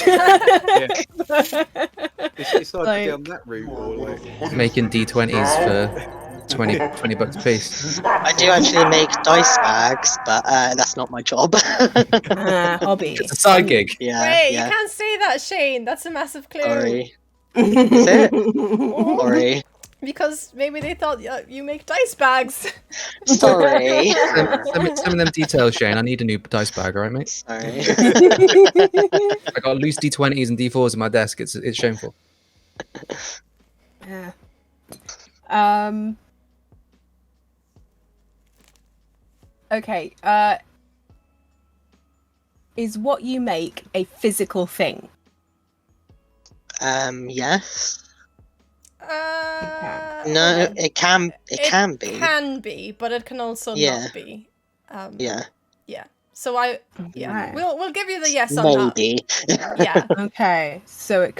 It's either Like- down that route or like Making D20s for 20 bucks a piece. I do actually make dice bags, but that's not my job. Hobby. It's a side gig. Yeah. Wait, yeah. you can't say that, Shane. That's a massive clue. Sorry. Is it? Sorry. Because maybe they thought you make dice bags. Sorry. Send me them details, Shane. I need a new dice bag, alright, mate? Sorry. I got loose D20s and D4s in my desk. It's shameful. Yeah. Okay. Is what you make a physical thing? Yes. Okay. No, it can be. Can be, but it can also Yeah. not be. Yeah. Yeah. So yeah, Okay. we'll give you the yes on that. Maybe. Yeah. Okay, so it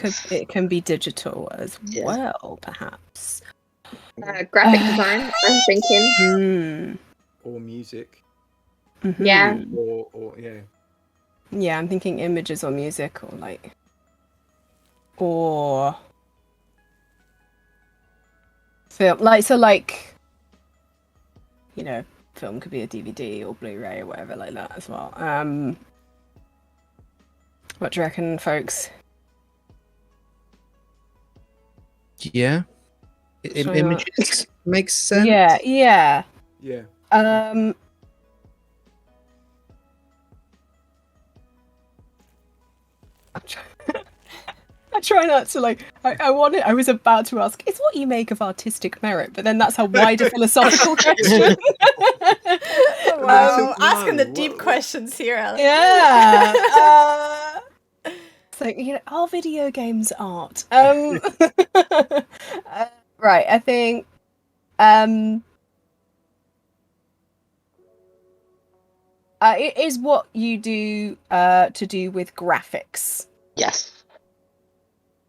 can be digital as Yeah. well, perhaps. Graphic design, I'm thinking. or music Mhm. Yeah. or yeah. Yeah, I'm thinking images or music or like, or film. Like, you know, film could be a DVD or Blu-ray or whatever like that as well. What do you reckon, folks? Yeah. Sure. Images makes sense. Yeah. Yeah. I try not to like. I was about to ask, is what you make of artistic merit, but then that's a wider philosophical question. Wow, No, asking the what- deep what- questions here, Alex. Yeah. So you know, are video games art? Right. I think. It is what you do to do with graphics. Yes.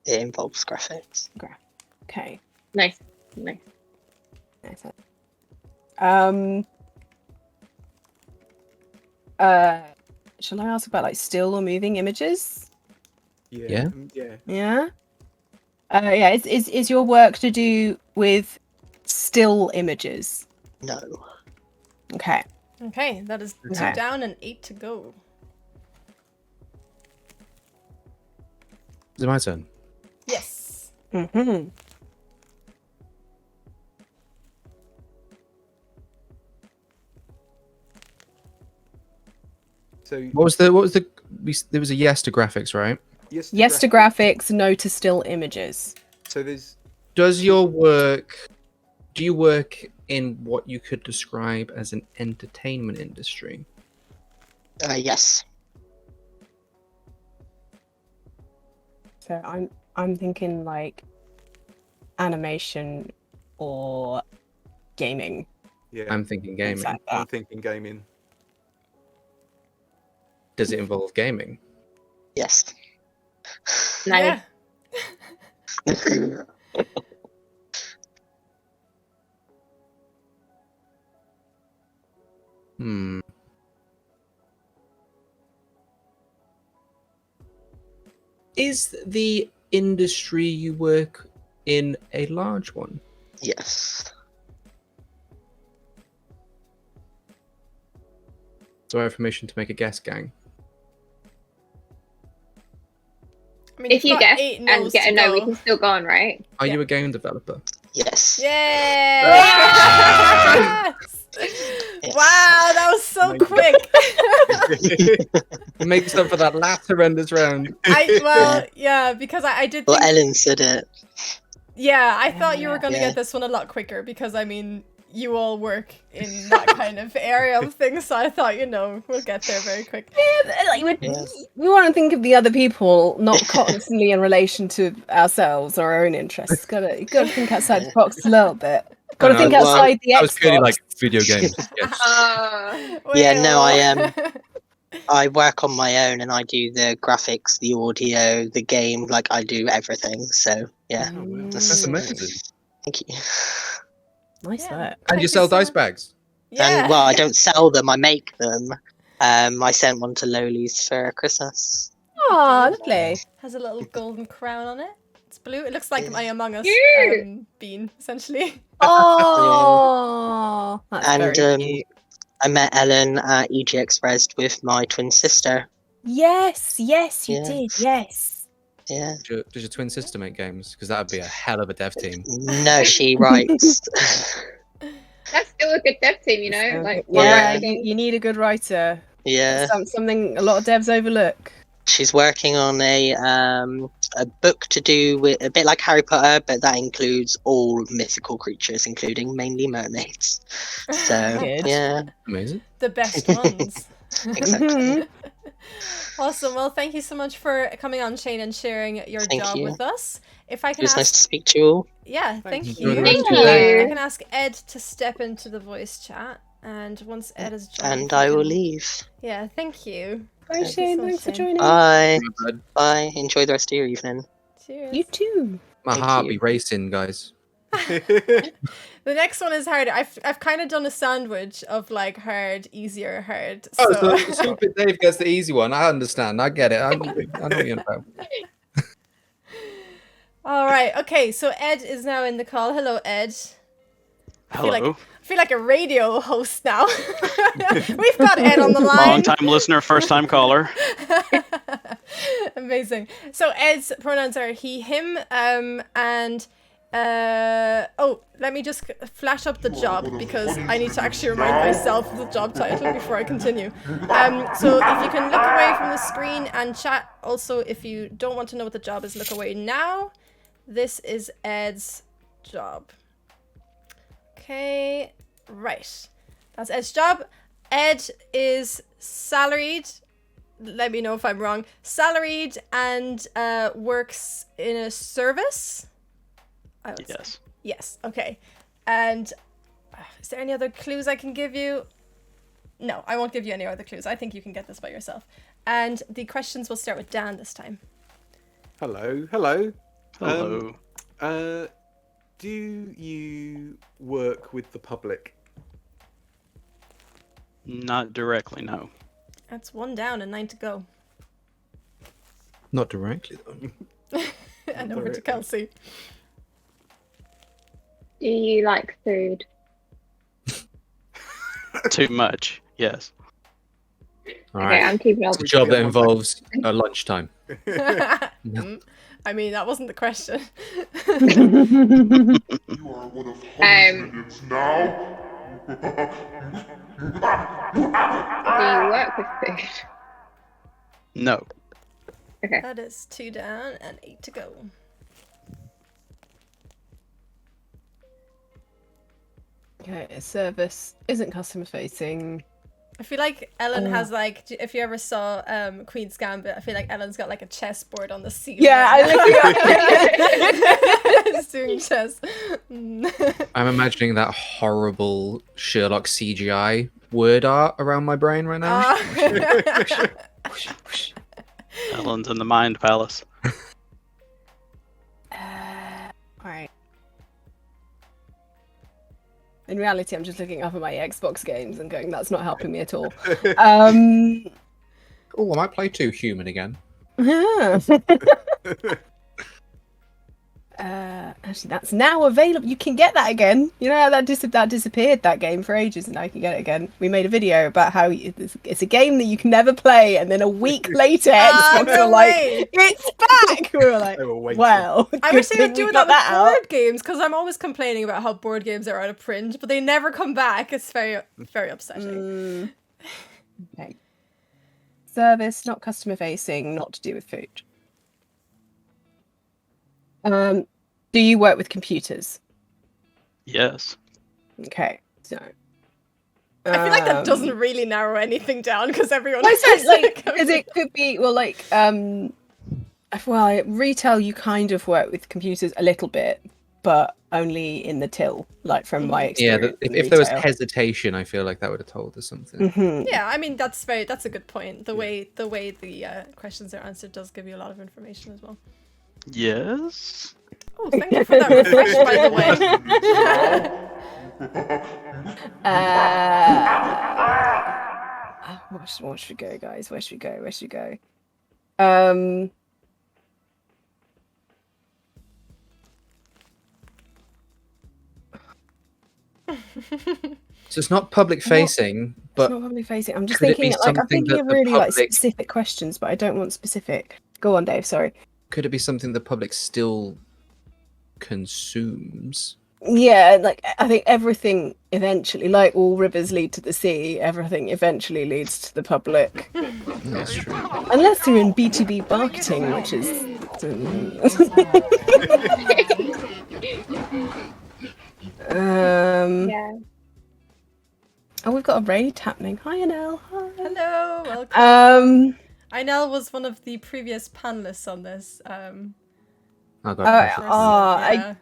It involves graphics. Okay. Nice. Shall I ask about like still or moving images? Yeah. Yeah. Yeah. Yeah. Is your work to do with still images? No. Okay. Okay, that is 2 Okay. down and 8 to go. Is it my turn? Yes. Mm-hmm. So What was the? There was a yes to graphics, right? Yes to graphics, no to still images. So there's Do you work in what you could describe as an entertainment industry? Yes. So I'm thinking like animation or gaming. yeah. I'm thinking Things gaming. like I'm that. thinking gaming. Does it involve gaming? Yes. Yeah. Hmm. Is the industry you work in a large one? Yes. So I have permission to make a guess, gang. I mean, If you've you got guess 8 and no's get to a no, we go. can still go on, right? Are Yeah. you a game developer? Yes. Yes! Wow, that was so Amazing. quick. It makes up for that last horrendous round. Yeah, because I did Well, think. Ellen said it. Yeah, I thought you were gonna Yeah. get this one a lot quicker because I mean, you all work in that kind of area of things, so I thought, we'll get there very quick. Like Yeah. we want to think of the other people, not constantly in relation to ourselves or our own interests. Gotta think outside the box a little bit. Gotta think well, outside the That was clearly Xbox. like video games. Yes. Yeah, no, Well. I work on my own and I do the graphics, the audio, the game. Like I do everything. So yeah. Oh, wow. That's amazing. Thank you. Nice Yeah. work. And Thank you you sell so dice much. bags? Yeah. And well, I don't sell them. I make them. I sent one to Loli's for Christmas. Oh, lovely. Has a little golden crown on it. It's blue. It looks like my Among Us Cute. bean, essentially. Oh, that's And very cute. I met Ellen at EG Express with my twin sister. Yes, you Yeah. did. Yes. Yeah. Does your twin sister make games? Because that would be a hell of a dev team. No, she writes. That's still a good dev team, you know? So, Like, yeah, Yeah. you need a good writer. Yeah. Something a lot of devs overlook. She's working on a book to do with a bit like Harry Potter, but that includes all mythical creatures, including mainly mermaids. So Good. yeah, Amazing. The best ones. exactly. Mhm. Awesome. Well, thank you so much for coming on, Shane, and sharing your Thank job you. with us. If I It can was ask, nice to speak to you all. yeah, thank Thanks. you. Enjoy the rest Thank of your day. you. I can ask Ed to step into the voice chat, and once Ed is joined, And he I will can- leave. Yeah, thank you. Bye, Thank you Shane. so much, Thanks for Shane. joining. Bye. Bud. Bye. Enjoy the rest of your evening. Cheers. You too. My Thank heart you. be racing, guys. The next one is harder. I've kind of done a sandwich of like hard, easier, hard. Oh, So, so Stupid Dave gets the easy one. I understand. I get it. I know what you're about. all right. Okay. So Ed is now in the call. Hello, Ed. Hello. I feel like a radio host now. We've got Ed on the line. Long time listener, first time caller. Amazing. So Ed's pronouns are he, him, and let me just flash up the job because I need to actually remind myself of the job title before I continue. So if you can look away from the screen and chat, also if you don't want to know what the job is, look away now. This is Ed's job. Okay, right. That's Ed's job. Ed is salaried. Let me know if I'm wrong. Salaried and works in a service. I would say. Yes. Yes. Okay. And is there any other clues I can give you? No, I won't give you any other clues. I think you can get this by yourself. And the questions will start with Dan this time. Hello. Hello. Do you work with the public? Not directly, no. That's 1 down and 9 to go. Not directly, though. And over to Kelsey. Do you like food? Too much. Yes. All Okay, right. I'm keeping all It's a job that involves lunchtime. I mean, that wasn't the question. Do you work with food? No. Okay. That is 2 down and 8 to go. Okay, service isn't customer facing. I feel like Ellen has like, if you ever saw Queen's Gambit, I feel like Ellen's got like a chessboard on the ceiling. Yeah, Just doing chess. I'm imagining that horrible Sherlock CGI word art around my brain right now. Ellen's in the Mind Palace. Alright. In reality, I'm just looking up at my Xbox games and going, that's not helping me at all. Oh, I might play 2 Human again. Actually, that's now available. You can get that again. You know how that disappeared, that game, for ages, and now you can get it again. We made a video about how it's a game that you can never play, and then a week later, Xbox no were like, way. it's back! We were like, well, I wish they would do that with out. board games, because I'm always complaining about how board games are out of print, but they never come back. It's very, very upsetting. Okay. Service, not customer facing, not to do with food. Do you work with computers? Yes. Okay, so I feel like that doesn't really narrow anything down because everyone. I said like, because it could be at retail you kind of work with computers a little bit, but only in the till, like from my experience. Yeah, if there was hesitation, I feel like that would have told us something. Yeah, I mean that's a good point. The way the questions are answered does give you a lot of information as well. Yes. Oh, thank you for that refresh, by the way. Where should we go, guys? Where should we go? So it's not public facing, but it's not public facing. I'm just could it thinking, be like, I'm something thinking that of the really like public- specific questions, but I don't want specific. Go on, Dave. Sorry. could it be something the public still consumes? Yeah, like I think everything eventually, like all rivers lead to the sea, everything eventually leads to the public. That's true. Unless you're in B2B marketing, which is. Yeah. Oh, we've got a raid happening. Hi, Anel. Hi. Hello, welcome. Um. Inel was one of the previous panelists on this. Oh, God,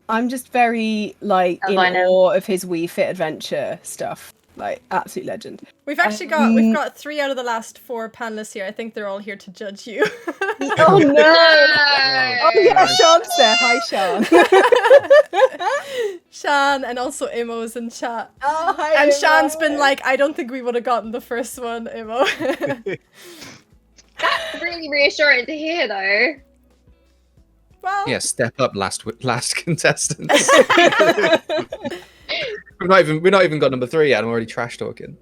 I'm just very like in awe of his Wii Fit Adventure stuff. Like absolute legend. We've actually got 3 out of the last 4 panelists here. I think they're all here to judge you. Oh no! Oh yeah, Sean's there. Hi, Sean. Sean and also Imo's in chat. Oh hi. And Imo. Sean's been like, I don't think we would have gotten the first one, Imo. That's really reassuring to hear, though. Well, yeah, step up, last contestants. We're not even got number 3 yet. I'm already trash talking.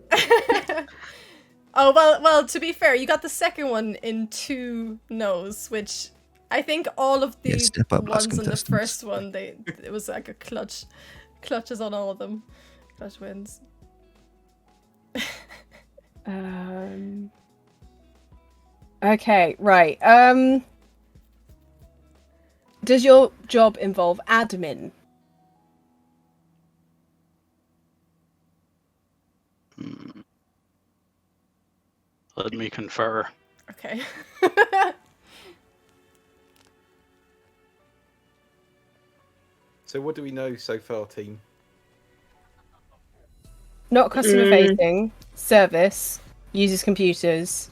Oh well. To be fair, you got the second one in 2 no's, which I think all of the step up, last ones in the contestants. first one, it was like a clutches on all of them, clutch wins. Okay, right. Does your job involve admin? Let me confer. Okay. So what do we know so far, team? Not customer facing, service, uses computers,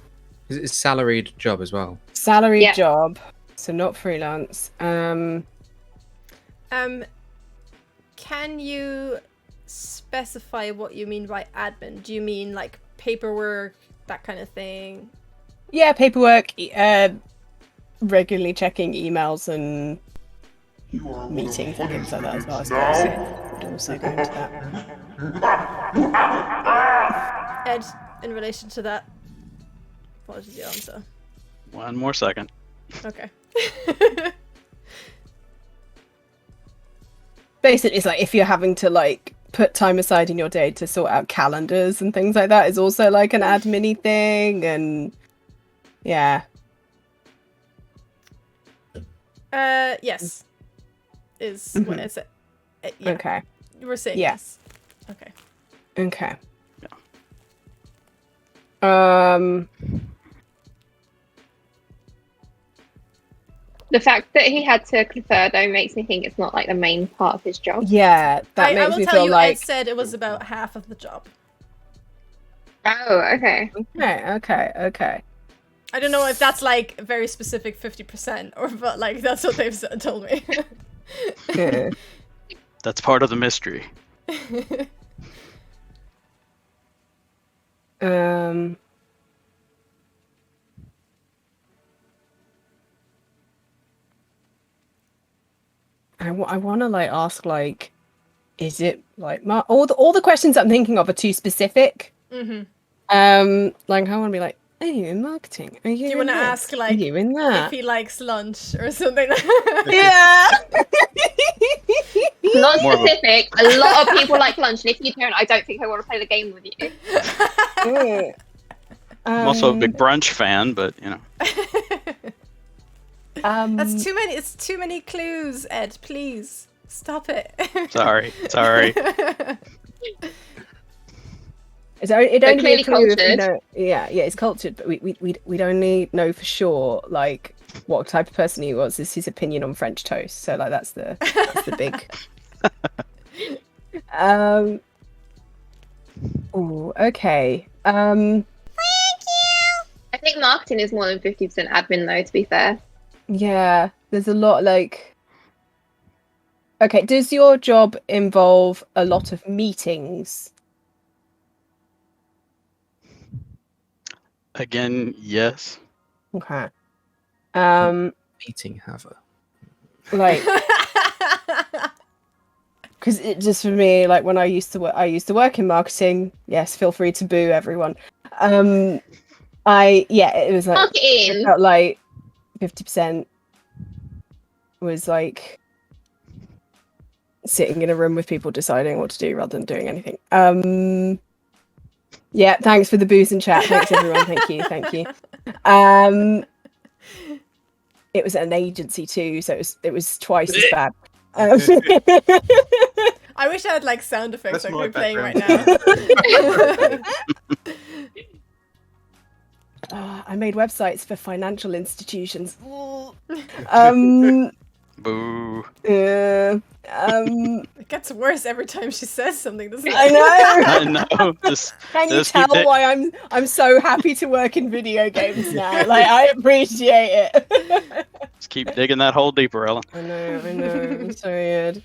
It's a salaried job as well. salaried job, so not freelance. Can you specify what you mean by admin? Do you mean like paperwork, that kind of thing? Yeah, paperwork, regularly checking emails and meetings and things like that as well, I suppose. Would also go into that. Ed, in relation to that, what is the answer? 1 more second. Okay. Basically, it's like if you're having to like put time aside in your day to sort out calendars and things like that, is also like an admin-y thing, and yeah. Yes. Is what is it? Yeah. Okay. We're saying Yeah. yes. Okay. Okay. The fact that he had to confer though makes me think it's not like the main part of his job. Yeah, that I makes will me tell feel you, like. Ed said it was about half of the job. Oh, okay. Okay. I don't know if that's like a very specific 50% or, but like that's what they've told me. Yeah. That's part of the mystery. I want to like ask like, is it like all the questions I'm thinking of are too specific. Mm-hmm. Like I want to be like, are you in marketing? Are you? Do you want want to ask like are you in that? if he likes lunch or something? Yeah. Not More of a- specific. A lot of people like lunch, and if you don't, I don't think I want to play the game with you. I'm also a big brunch fan, but you know. That's too many. It's too many clues, Ed. Please stop it. Sorry. It'd only be a clearly clue if you cultured. know. Yeah, it's cultured, but we'd only know for sure like what type of person he was. Is his opinion on French toast? So like that's the big. Oh, okay. I think marketing is more than 50% admin, though. To be fair. Yeah, there's a lot like. Okay, does your job involve a lot of meetings? Again, yes. Okay. Meeting haver. Like, because it just for me, like when I used to work in marketing. Yes, feel free to boo everyone. It was like Marketing. it felt like 50% was like sitting in a room with people deciding what to do rather than doing anything. Yeah, thanks for the booze in chat. Thanks everyone. Thank you. It was an agency too, so it was twice as bad. I wish I had like sound effects That's I could be my playing right background. now. I made websites for financial institutions. Boo. It gets worse every time she says something, doesn't it? I know. I know. Can you just keep tell it- why I'm so happy to work in video games now? Like I appreciate it. Just keep digging that hole deeper, Ellen. I know. I'm so weird.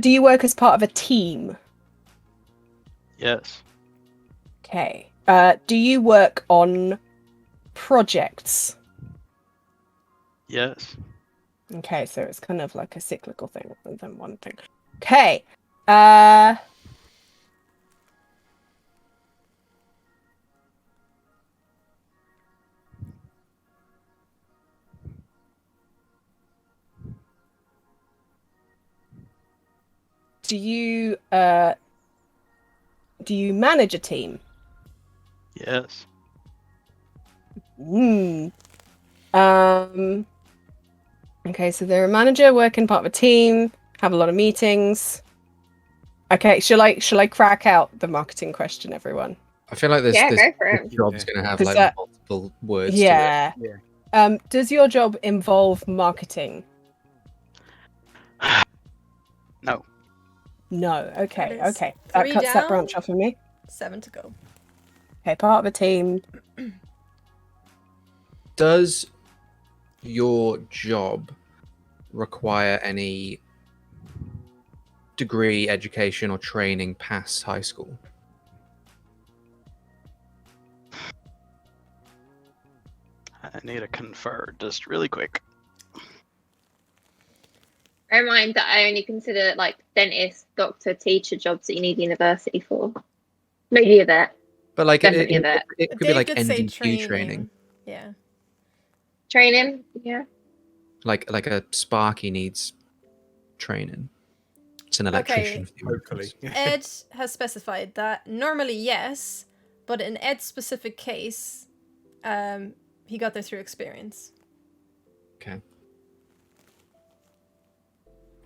Do you work as part of a team? Yes. Okay. Do you work on projects? Yes. Okay, so it's kind of like a cyclical thing rather than one thing. Okay. Do you manage a team? Yes. Okay, so they're a manager, working part of a team, have a lot of meetings. Okay, shall I crack out the marketing question, everyone? I feel like this Yeah, go for it. job's going to have Does like that- multiple words Yeah. Yeah. Does your job involve marketing? No. No. Okay. That is Okay. That 3 cuts that down. branch off for me. 7 to go. Okay, part of a team. Does your job require any degree, education, or training past high school? I need to confer just really quick. Bear in mind that I only consider like dentist, doctor, teacher jobs that you need university for. Maybe a vet. But like Definitely a vet. it could be Dave like did say NDQ training. Yeah. Training, yeah. Like a Sparky needs training. It's an electrician. Okay. Hopefully. Ed has specified that normally yes, but in Ed's specific case, he got there through experience. Okay.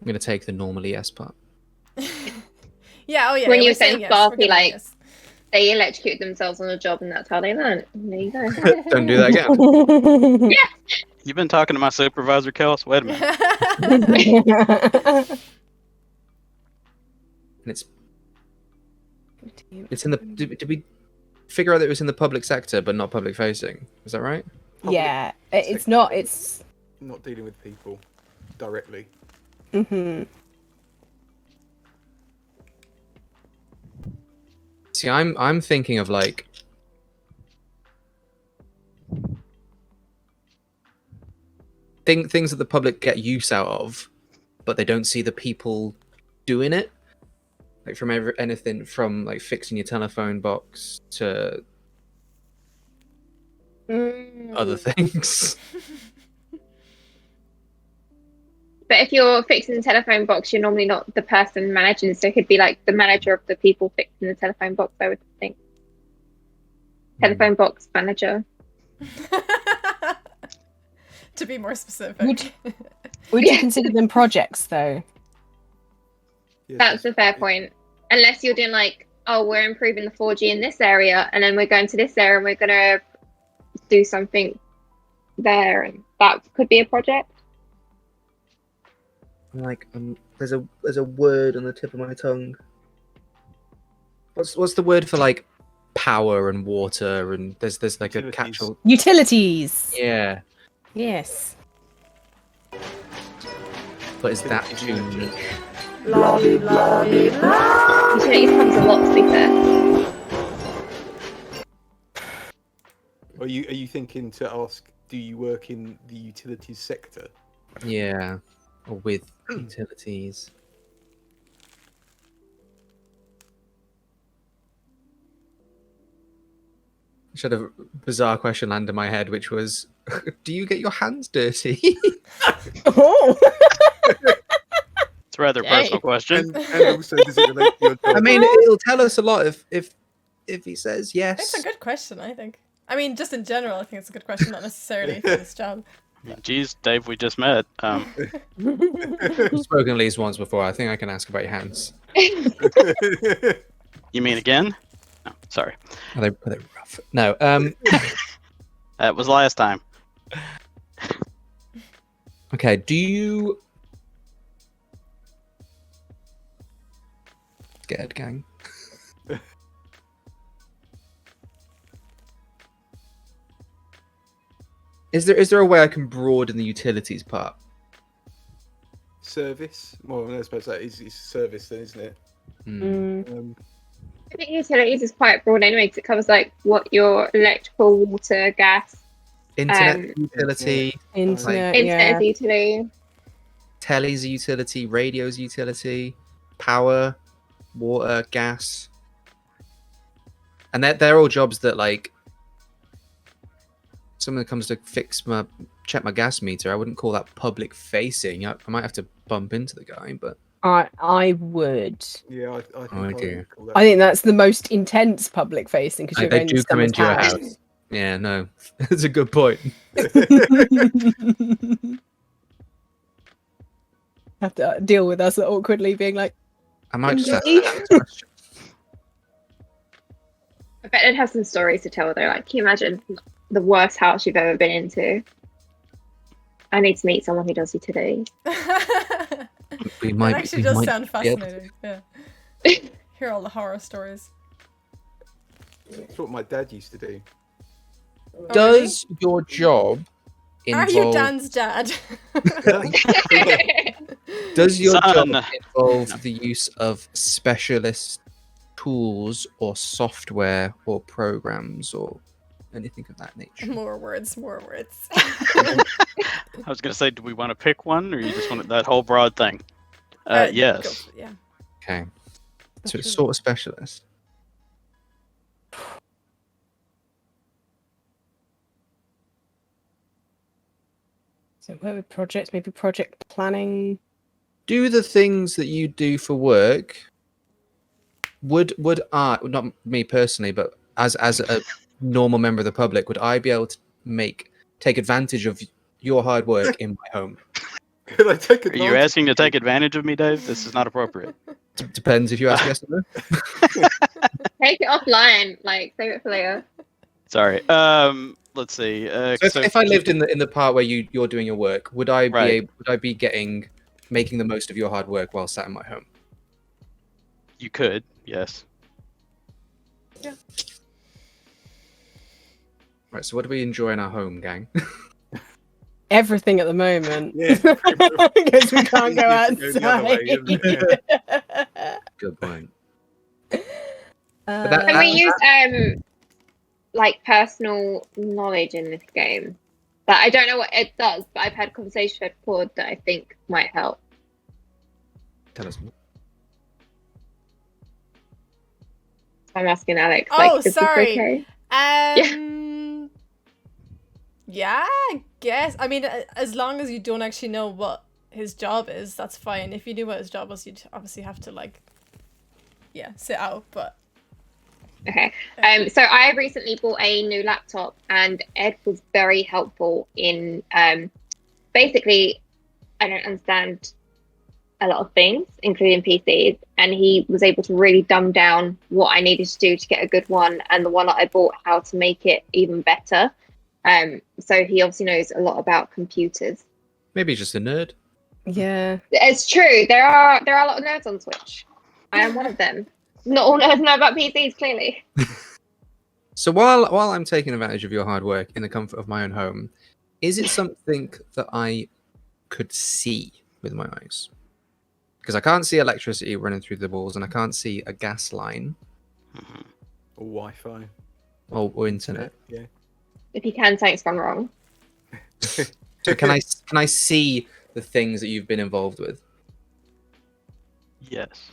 I'm gonna take the normally yes part. Yeah, oh yeah. When we're you were saying yes, Sparky, we're giving like- yes. They electrocute themselves on the job and that's how they learn. There you go. Don't do that again. You've been talking to my supervisor, Kels? Wait a minute. And it's in the. Did we figure out that it was in the public sector but not public facing? Is that right? Yeah, it's not. It's. Not dealing with people directly. See, I'm thinking of like things that the public get use out of, but they don't see the people doing it. Like from anything from like fixing your telephone box to other things. But if you're fixing the telephone box, you're normally not the person managing, so it could be like the manager of the people fixing the telephone box, I would think. Telephone box manager. To be more specific. Would you consider them projects though? Yes, That's a fair point. Unless you're doing like, oh, we're improving the 4G in this area, and then we're going to this area and we're going to do something there, and that could be a project. Like there's a word on the tip of my tongue. What's the word for like power and water and there's like Utilities. a catch-all. Utilities. Yeah, Yes. but is that too niche? Utilities comes a lot, to be fair. Are you thinking to ask, do you work in the utilities sector? Yeah, or with utilities. I should have a bizarre question land in my head, which was, do you get your hands dirty? Oh. It's a rather personal question. And also, does it relate to your job? I mean, it'll tell us a lot if he says yes. It's a good question, I think. I mean, just in general, I think it's a good question, not necessarily for this job. Geez, Dave, we just met. I've spoken at least once before. I think I can ask about your hands. You mean again? No, sorry. Are they rough? No. That was last time. Okay. Do you scared gang? Is there a way I can broaden the utilities part? Service? Well, I suppose that is service then, isn't it? I think utilities is quite broad anyway, because it covers like what your electrical, water, gas, Internet utility, Internet. internet is utility. tele's a utility, radio's a utility, power, water, gas, and they're all jobs that like. Someone that comes to check my gas meter, I wouldn't call that public facing. I might have to bump into the guy, but I would. Yeah, I think Oh, I dear. would call that. I think that's the most intense public facing because you're they going do to come someone's into your house. Yeah, no, that's a good point. Have to deal with us awkwardly being like, I might just ask Indeed. that question. I bet it'd have some stories to tell though. Like, can you imagine the worst house you've ever been into? I need to meet someone who does utilities. We That might. actually we does might sound be able to- fascinating. Yeah. Hear all the horror stories. That's what my dad used to do. Oh, Does your job Are involve? you Dan's dad? Does your Son. job involve the use of specialist tools or software or programs or anything of that nature. More words, more words. I was gonna say, do we want to pick one, or you just want that whole broad thing? Go Yes. for it, yeah. Okay. So it's sort of specialist. So where would projects? Maybe project planning. Do the things that you do for work. Would I, not me personally, but as a normal member of the public, would I be able to take advantage of your hard work in my home? Could I take Are advantage? you asking to take advantage of me, Dave? This is not appropriate. Depends if you ask yes or no. Take it offline. Like, save it for later. Sorry. Let's see. So if I lived in the part where you're doing your work, would I Right. be making the most of your hard work while sat in my home? You could, yes. Right. So what do we enjoy in our home, gang? Everything at the moment. Yeah, Because we can't go Go the other way, isn't it? outside. Good point. Uh, Can we use like personal knowledge in this game? But I don't know what it does, but I've had conversations with Claude that I think might help. Tell us more. I'm asking Alex. Oh, like, is this sorry. okay? Yeah, I guess. I mean, as long as you don't actually know what his job is, that's fine. If you knew what his job was, you'd obviously have to sit out. But Okay. So I recently bought a new laptop, and Ed was very helpful in basically, I don't understand a lot of things, including PCs, and he was able to really dumb down what I needed to do to get a good one, and the one that I bought, how to make it even better. So he obviously knows a lot about computers. Maybe he's just a nerd. yeah. It's true. There are a lot of nerds on Twitch. I am one of them. Not all nerds know about PCs, clearly. So while I'm taking advantage of your hard work in the comfort of my own home, is it something that I could see with my eyes? Because I can't see electricity running through the walls, and I can't see a gas line Or Wi-Fi. or internet. Yeah. If you can, something's gone wrong. So can I see the things that you've been involved with? Yes.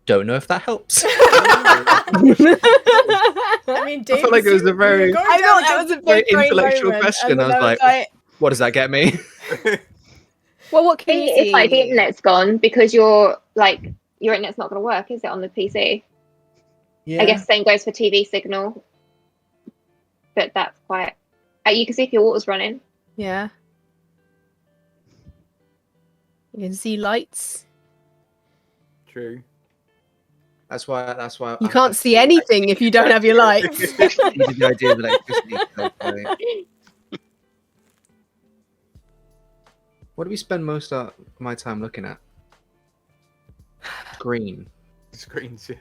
Don't know if that helps. I mean, Dave, I felt like it was a very- I thought that was a Very big brain intellectual moment, question. and I then was like, what does that get me? well, what can you see? It's like the internet's gone because your internet's not going to work, is it, on the PC? Yeah. I guess same goes for TV signal. But that's quite. You can see if your water's running. Yeah. You can see lights. True. That's why You can't see anything if you don't have your lights. The idea of electricity. What do we spend most of my time looking at? Green. Screens, yeah.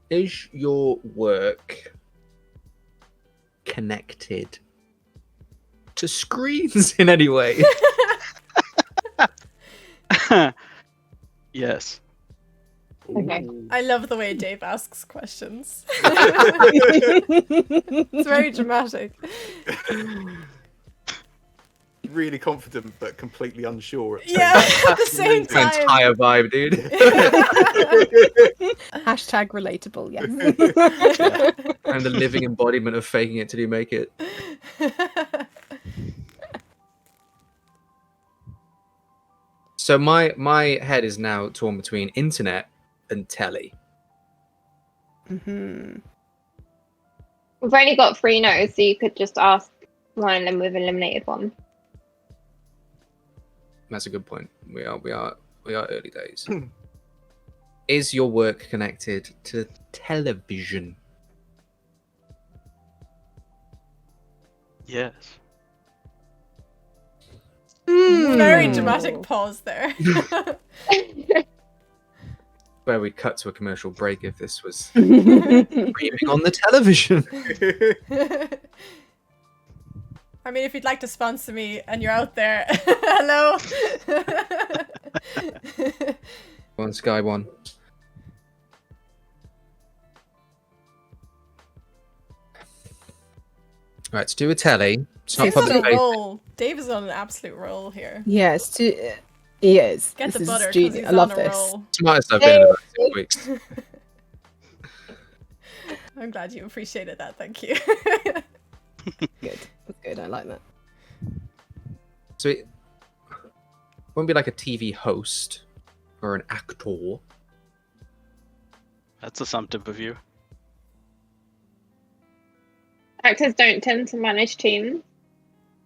Is your work connected to screens in any way? Yes. Okay. I love the way Dave asks questions. It's very dramatic. Really confident but completely unsure. Yeah, at the same The time. entire vibe, dude. Hashtag relatable, yes. I'm the living embodiment of faking it till you make it. So my head is now torn between internet and telly. Mm-hmm. We've only got 3 no's, so you could just ask one and then we've eliminated one. That's a good point. We are early days. Is your work connected to television? Yes. Very dramatic pause there. Where we'd cut to a commercial break if this was streaming on the television. I mean, if you'd like to sponsor me and you're out there, hello. On Sky One. Right, to do a telly. It's not Dave's on public a facing. roll. Dave is on an absolute roll here. Yes, he is. Get the This is butter because genius. he's I love on a this. roll. Smartest I've been in about 6 weeks. I'm glad you appreciated that. Thank you. Good. That's good. I like that. So it won't be like a TV host or an actor. That's assumptive of you. Actors don't tend to manage teams.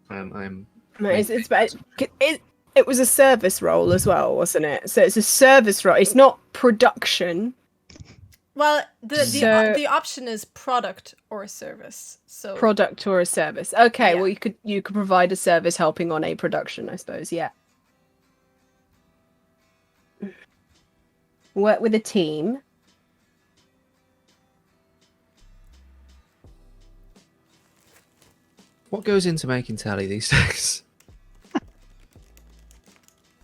I'm. No, it was a service role as well, wasn't it? So it's a service role. It's not production. Well, the So- the option is product or service. So Product or a service. Okay, Yeah. well you could provide a service helping on a production, I suppose. Yeah. Work with a team. What goes into making telly these days?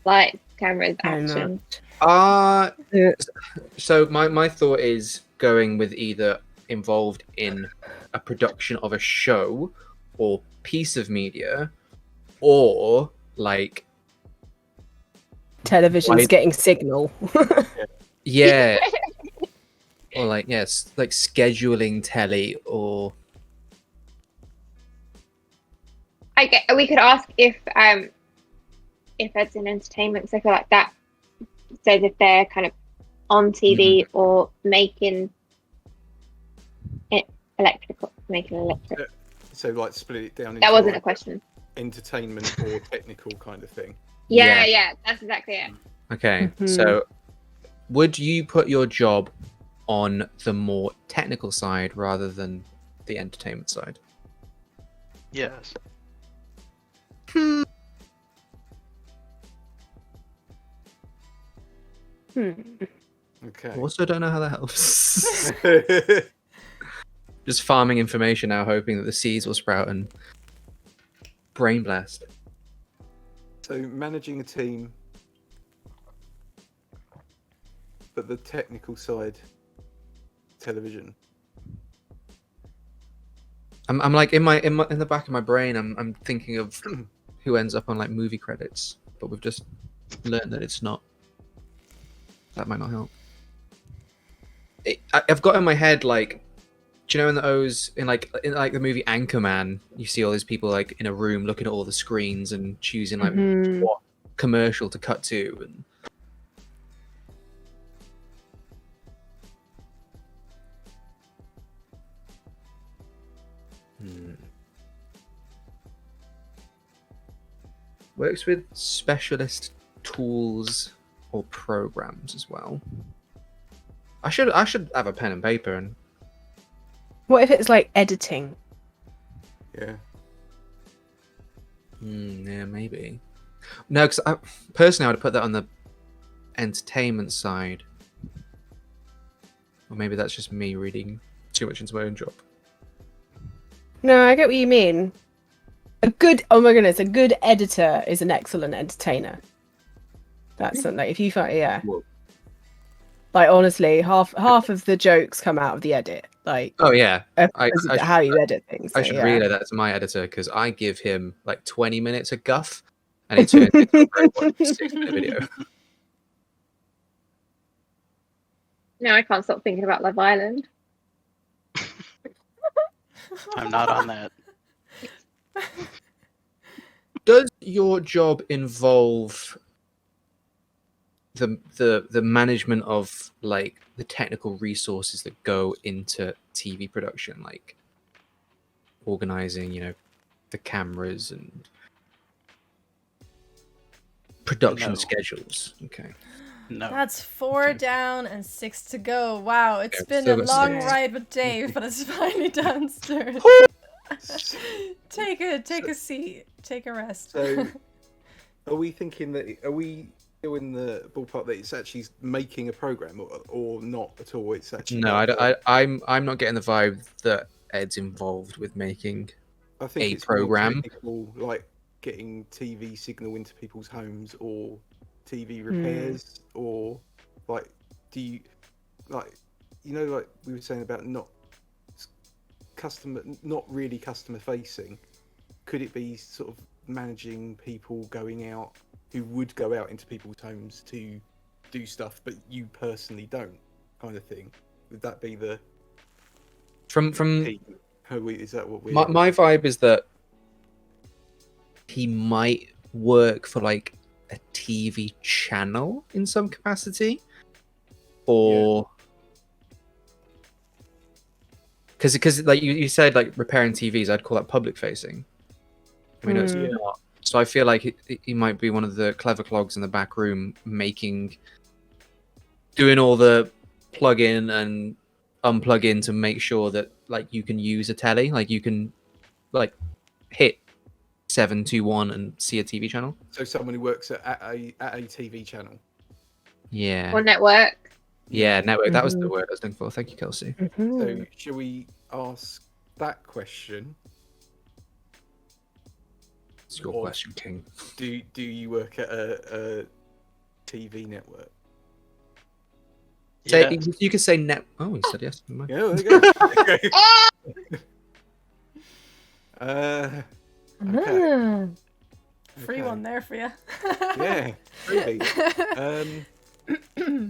Lights, cameras, I know. action. Yeah. So my thought is going with either involved in a production of a show or piece of media, or like Television's Why- getting signal. yeah, or like yes, like scheduling telly or We could ask if it's in entertainment, so I feel like that says if they're kind of on TV or making electric. So like split it down into That wasn't like a question. entertainment or technical kind of thing. Yeah, that's exactly it. okay. Mhm. So would you put your job on the more technical side rather than the entertainment side? Yes. Okay. Also, don't know how that helps. Just farming information now, hoping that the seeds will sprout and brain blast. So managing a team, but the technical side, television. I'm like in the back of my brain. I'm thinking of who ends up on like movie credits, but we've just learned that it's not. That might not help. I've got in my head like, do you know in the O's in like the movie Anchorman, you see all these people like in a room looking at all the screens and choosing like Mhm. what commercial to cut to and. Works with specialist tools or programs as well. I should have a pen and paper and What if it's like editing? Yeah. yeah, maybe. No, because personally I would put that on the entertainment side. Or maybe that's just me reading too much into my own job. No, I get what you mean. A good editor is an excellent entertainer. That's something if you find Whoa. like honestly, half of the jokes come out of the edit. Like Oh yeah, because of how you edit things. I so, should yeah. relay that to my editor because I give him like 20 minutes of guff, and it turns into a great 6-minute video. No, I can't stop thinking about Love Island. I'm not on that. Does your job involve the management of like the technical resources that go into TV production, like organizing, the cameras and production No. schedules? Okay. No. That's 4 down and 6 to go. Wow, it's Okay, been a still got long 6. ride with Dave, but it's finally downstairs. Take a seat. Take a rest. So, are we thinking that? Are we still in the ballpark that it's actually making a program, or not at all? It's actually No, I'm not getting the vibe that Ed's involved with making I think a it's more program. technical, like getting TV signal into people's homes, or TV repairs, or like, do you like, like we were saying about not really customer facing. Could it be sort of managing people going out who would go out into people's homes to do stuff, but you personally don't, kind of thing? Would that be the From is that what we're... my vibe is that he might work for like a TV channel in some capacity, or because like you said, like repairing TVs, I'd call that public facing. I mean, it's not. So I feel like he might be one of the clever clogs in the back room, doing all the plug in and unplug in to make sure that like you can use a telly, like you can like hit 721 and see a TV channel. So someone who works at a TV channel. Yeah. Or network. Yeah, network. That was the word I was looking for. Thank you, Kelsey. So shall we ask that question? It's your question, King. Do you work at a TV network? Say, you could say net. Oh, he said yes. Yeah, there you go. Okay. Free one there for you. Yeah, really.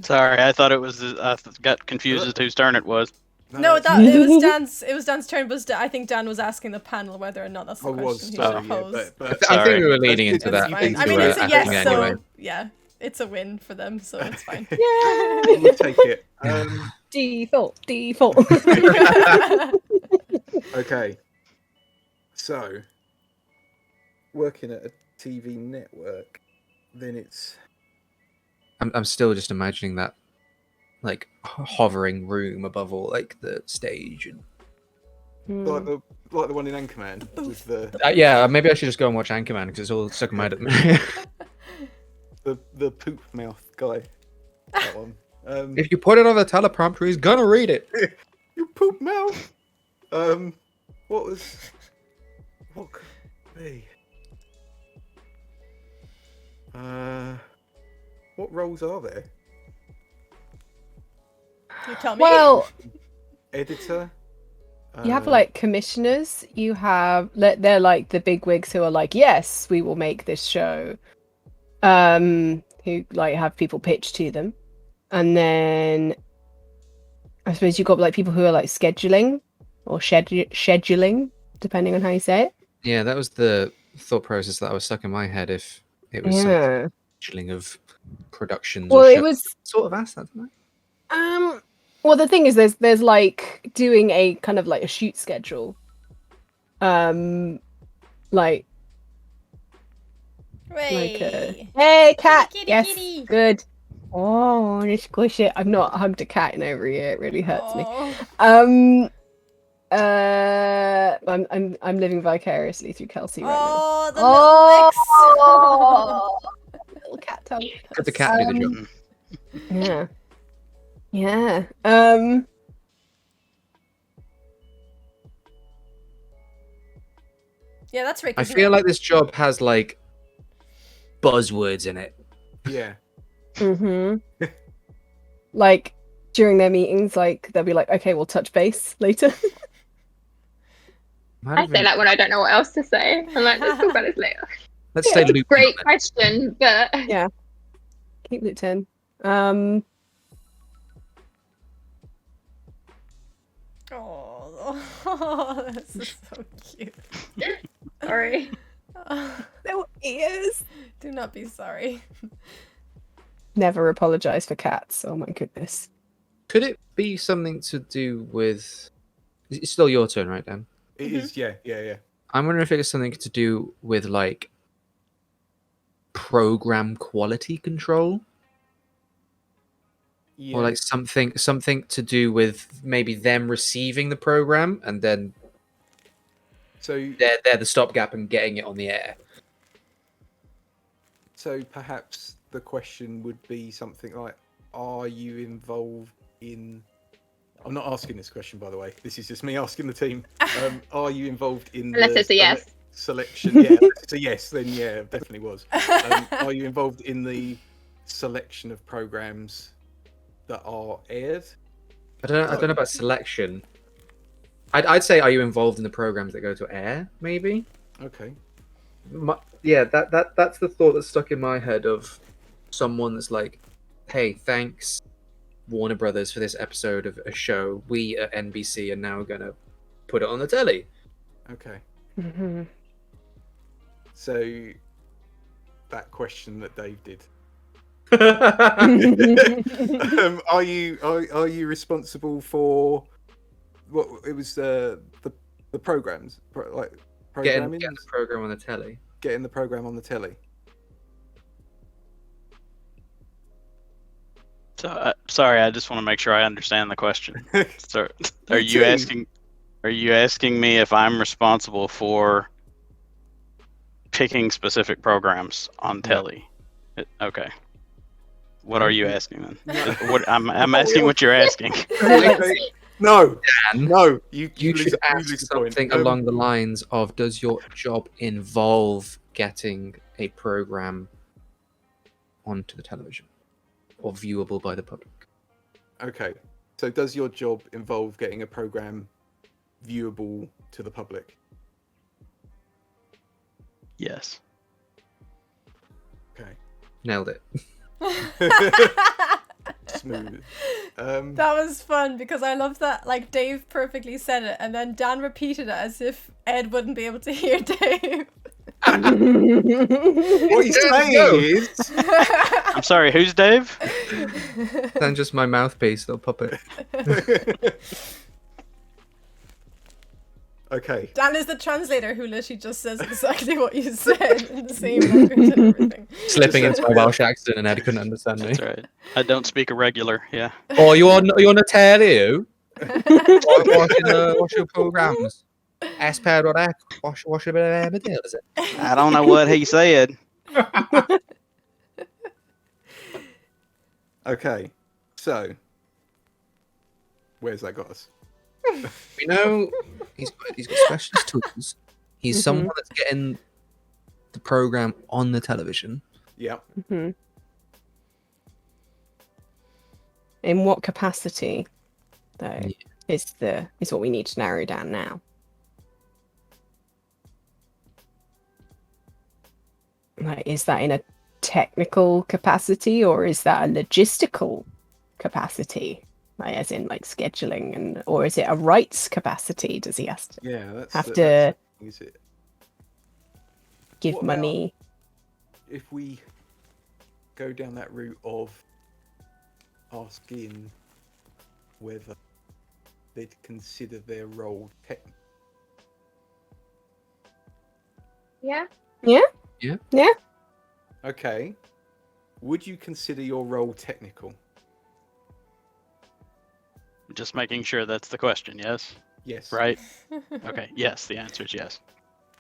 Sorry, I thought it was. I got confused as to whose turn it was. No, it was Dan's. It was Dan's turn, but I think Dan was asking the panel whether or not that's the question he should pose. I think we were leading into that. I mean, it's a yes, so yeah, it's a win for them, so it's fine. Yeah, we'll take it. Default. Okay, so working at a TV network, then it's. I'm still just imagining that, like hovering room above all, like the stage and like the one in Anchorman with the. Yeah, maybe I should just go and watch Anchorman because it's all stuck in my head at me. the poop mouth guy. That one. If you put it on the teleprompter, he's gonna read it. You poop mouth. What could it be? What roles are there? You tell me. Well, editor. You have like commissioners. You have they're like the bigwigs who are like, yes, we will make this show. Who like have people pitch to them, and then I suppose you've got like people who are like scheduling or scheduling, depending on how you say it. Yeah, that was the thought process that I was stuck in my head. If it was some scheduling of productions. Well, or it was sort of asked that, didn't I? Well, the thing is, there's like doing a kind of like a shoot schedule. Like hey cat, kitty, yes, kitty. good. Oh, just squish it. I've not hugged a cat in over a year. It really hurts me. I'm living vicariously through Kelsey right now. The little cat tongue. Let the cat do the job. Yeah. Yeah. Yeah, that's Rick. I feel like this job has like buzzwords in it. Yeah. Like during their meetings, like they'll be like, "Okay, we'll touch base later." I say that when I don't know what else to say. I'm like, let's talk about this later. Let's stay looped. Great question, but yeah, keep looped in. Oh, this is so cute. Sorry. No ears. Do not be sorry. Never apologize for cats. Oh my goodness. Could it be something to do with? It's still your turn, right, Dan? It is. Yeah. I'm wondering if it's something to do with like program quality control. Yeah. Or like something to do with maybe them receiving the program and then so they're the stopgap and getting it on the air. So perhaps the question would be something like, are you involved in I'm not asking this question, by the way. This is just me asking the team. Are you involved in Unless the it's a yes. selection? Yeah, if it's a yes, then yeah, it definitely was. Are you involved in the selection of programs that are aired? I don't know about selection. I'd say, are you involved in the programs that go to air? Maybe. Okay. Yeah, that's the thought that's stuck in my head of someone that's like, hey, thanks Warner Brothers for this episode of a show. We at NBC are now gonna put it on the telly. Okay. Mm-hmm. So that question that Dave did. Are you responsible for what it was the programs like Getting programming? the program on the telly. Getting the program on the telly. So, sorry, I just want to make sure I understand the question. So, are Me you too. asking me if I'm responsible for picking specific programs on telly? Okay. What are you asking then? What I'm asking what you're asking. No, Dan, no. You lose- should ask lose the point. something along the lines of, does your job involve getting a program onto the television or viewable by the public? Okay. So does your job involve getting a program viewable to the public? Yes. Okay. Nailed it. Smooth. That was fun because I love that, like, Dave perfectly said it and then Dan repeated it as if Ed wouldn't be able to hear Dave. What he's saying is, I'm sorry, who's Dave? Then just my mouthpiece, little puppet. okay. Dan is the translator who literally just says exactly what you said in the same language and everything. Slipping into my Welsh accent and Ed couldn't understand me. That's right. I don't speak irregular. Yeah. Oh, you on a telly, you? Watching your programs. S-Pair.X. Watch a bit of Emmerdale, is it? I don't know what he said. Okay. So, where's that got us? We know he's got specialist tools. He's someone that's getting the program on the television. Yeah. Mm-hmm. In what capacity, though, is what we need to narrow down now. Like, is that in a technical capacity or is that a logistical capacity? Like, as in, like, scheduling, or is it a rights capacity? Does he have to Is it? give What about- money? If we go down that route of asking whether they'd consider their role technical. Yeah. Okay. Would you consider your role technical? Just making sure that's the question. Yes. Yes. Right. Okay. Yes. The answer is yes.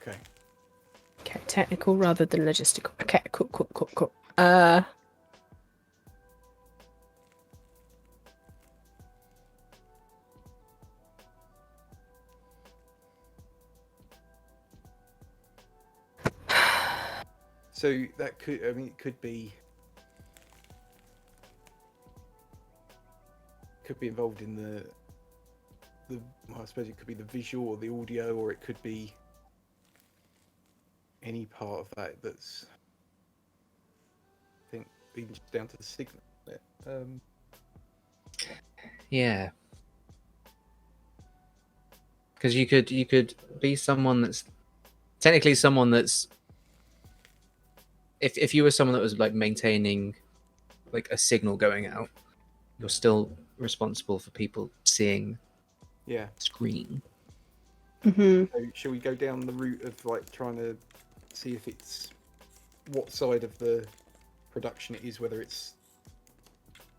Okay. Okay, technical rather than logistical. Okay, cool. So that could, it could be involved in the well, I suppose it could be the visual or the audio, or it could be any part of that that's, I think, even just down to the signal. Yeah. Because you could be someone that's technically someone that's, if you were someone that was like maintaining like a signal going out, you're still responsible for people seeing screen. Mm-hmm. So shall we go down the route of like trying to see if it's what side of the production it is, whether it's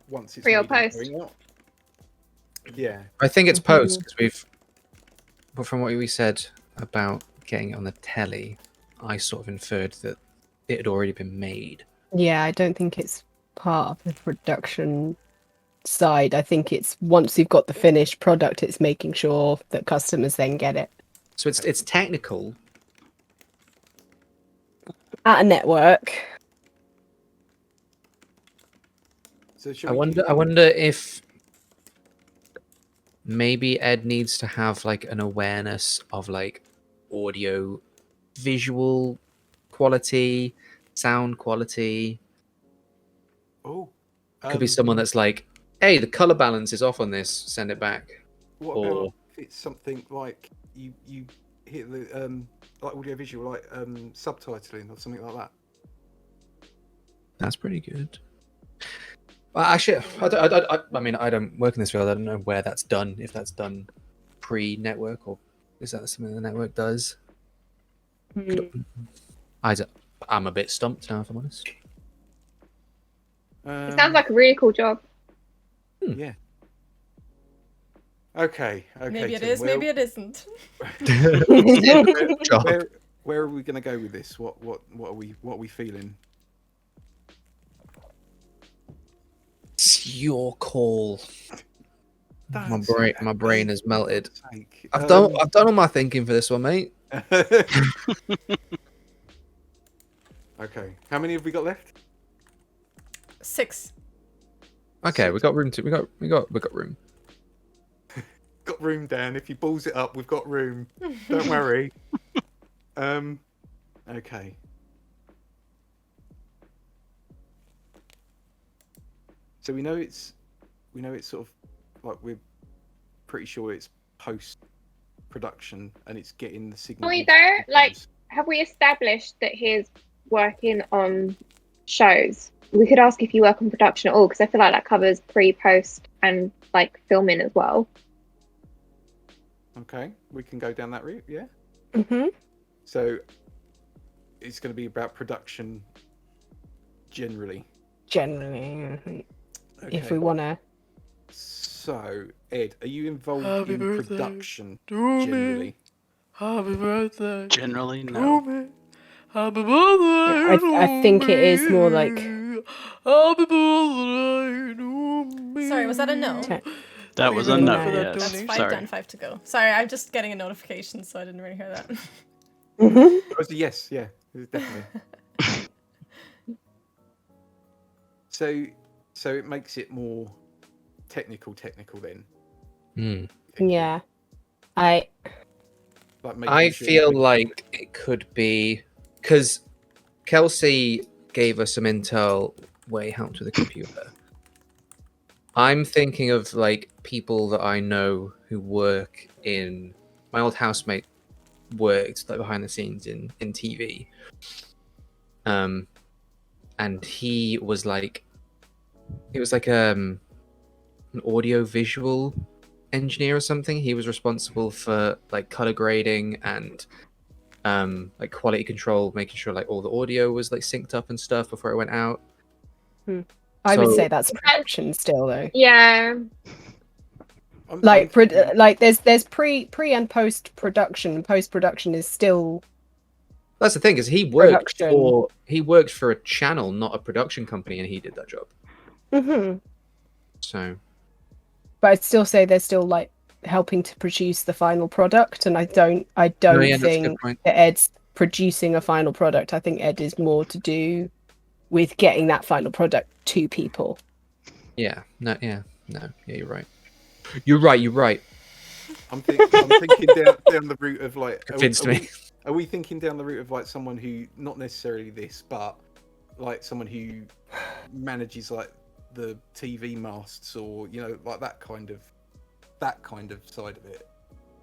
once it's Pre or made and post? going out? Yeah. I think it's post because but from what we said about getting it on the telly, I sort of inferred that it had already been made. Yeah, I don't think it's part of the production side. I think it's once you've got the finished product, it's making sure that customers then get it So it's technical. at a network. So should I wonder if maybe Ed needs to have like an awareness of like audio, visual quality, sound quality. Oh, Could be someone that's like, hey, the color balance is off on this, send it back. What or about if it's something like you hit the like audio visual, like subtitling or something like that? that's pretty good. Well, actually, I mean, I don't work in this field. I don't know where that's done. If that's done pre-network, or is that something the network does? I'm a bit stumped now, if I'm honest. It sounds like a really cool job. Yeah. Okay. Maybe it Tim, is, maybe it isn't. Where are we going to go with this? What are we feeling? It's your call. My That's brain has melted. sake. I've done all my thinking for this one, mate. Okay. How many have we got left? 6. Okay, we got room to we got room. Got room, Dan. If he balls it up, we've got room. Don't worry. Okay. So we know it's sort of like we're pretty sure it's post production and it's getting the signal. Are we there? Like, have we established that he's working on shows? We could ask if you work on production at all, because I feel like that covers pre, post, and like filming as well. Okay, we can go down that route. Yeah. Mhm. So it's going to be about production generally. Generally, Okay. if we want to. So, Ed, are you involved Happy in birthday production to me. generally? Happy birthday. Generally, to no. me. Happy birthday. I think it is more like. Happy birthday to me. Sorry, was that a no? That was a No. no. For that Yes. That's 5 Sorry. done, 5 to go. Sorry, I'm just getting a notification, so I didn't really hear that. Mhm. Oh, it's a yes, yeah, definitely. So it makes it more technical then. Yeah, I Like making I sure feel that- like it could be because Kelsey gave us some intel where he helped with the computer. I'm thinking of like people that I know who work in. My old housemate worked like behind the scenes in TV, and he was like an audio visual engineer or something. He was responsible for like color grading and like quality control, making sure like all the audio was like synced up and stuff before it went out. I would So- say that's production still though. Yeah. Like like there's pre and post production. Post production is still That's the thing, is he worked Production. for a channel, not a production company, and he did that job. Mhm. So But I'd still say they're still like helping to produce the final product, and I don't yeah, that's a good think point. that Ed's producing a final product. I think Ed is more to do with getting that final product to people. Yeah, you're right. You're right. I'm thinking down the route of like. Convinced me. Are we thinking down the route of like someone who, not necessarily this, but like someone who manages like the TV masts, or like that kind of side of it,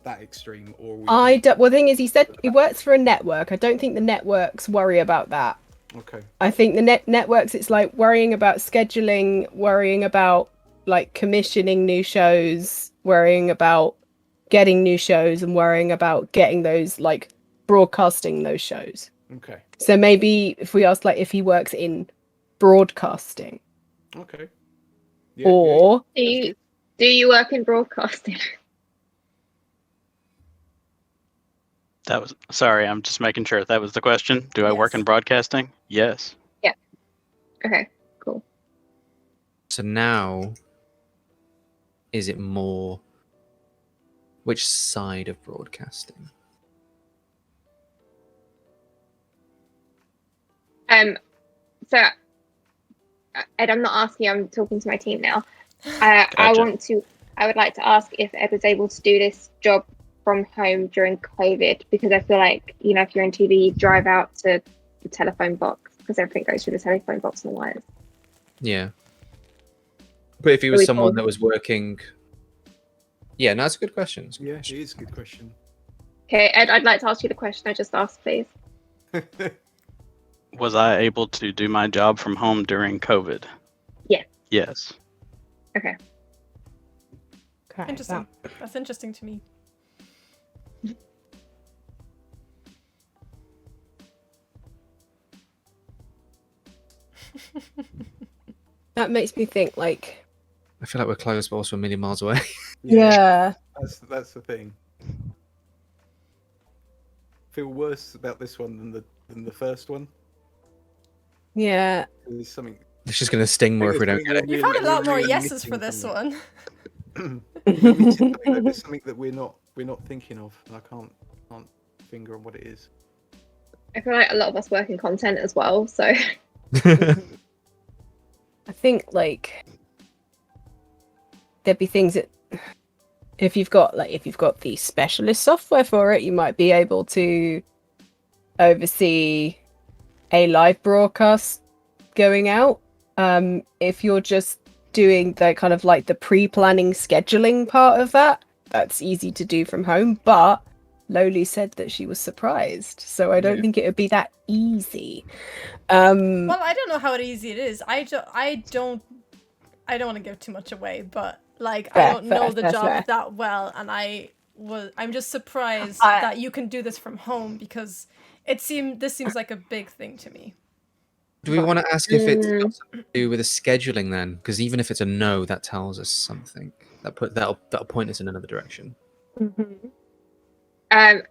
that extreme? Or Well, the thing is, he said he works for a network. I don't think the networks worry about that. Okay. I think the networks, it's like worrying about scheduling, worrying about like commissioning new shows, worrying about getting new shows, and worrying about getting those like broadcasting those shows. Okay. So maybe if we ask like if he works in broadcasting, Okay. or Do you work in broadcasting? That was sorry. I'm just making sure that was the question. Do I work in broadcasting? Yes. Okay. Cool. So now is it more which side of broadcasting? So, Ed, I'm not asking. I'm talking to my team now. I would like to ask if Ed was able to do this job from home during COVID, because I feel like, you know, if you're in TV, you drive out to the telephone box because everything goes through the telephone box and the wires. Yeah. But if he was someone that was working... Yeah, no, that's a good question. Yeah, it is a good question. Okay, Ed, I'd like to ask you the question I just asked, please. Was I able to do my job from home during COVID? Yeah. Yes. Okay. Interesting. That's interesting to me. That makes me think, like... I feel like we're close, but also a million miles away. Yeah. That's the thing. I feel worse about this one than the first one. Yeah. There's something... It's just going to sting more if we don't get it. You've had a lot more yeses for this one. There's something that we're not thinking of, and I can't finger on what it is. I feel like a lot of us work in content as well, so... I think, like, there'd be things that if you've got the specialist software for it, you might be able to oversee a live broadcast going out. If you're just doing the kind of like the pre-planning scheduling part of that, that's easy to do from home. But Loli said that she was surprised, so I don't think it would be that easy. Well, I don't know how easy it is. I don't want to give too much away, but like I don't know the job that well, and I'm just surprised that you can do this from home, because this seems like a big thing to me. Do we want to ask if it's got something to do with the scheduling then? Because even if it's a no, that tells us something. That'll point us in another direction. Mm-hmm. Yeah,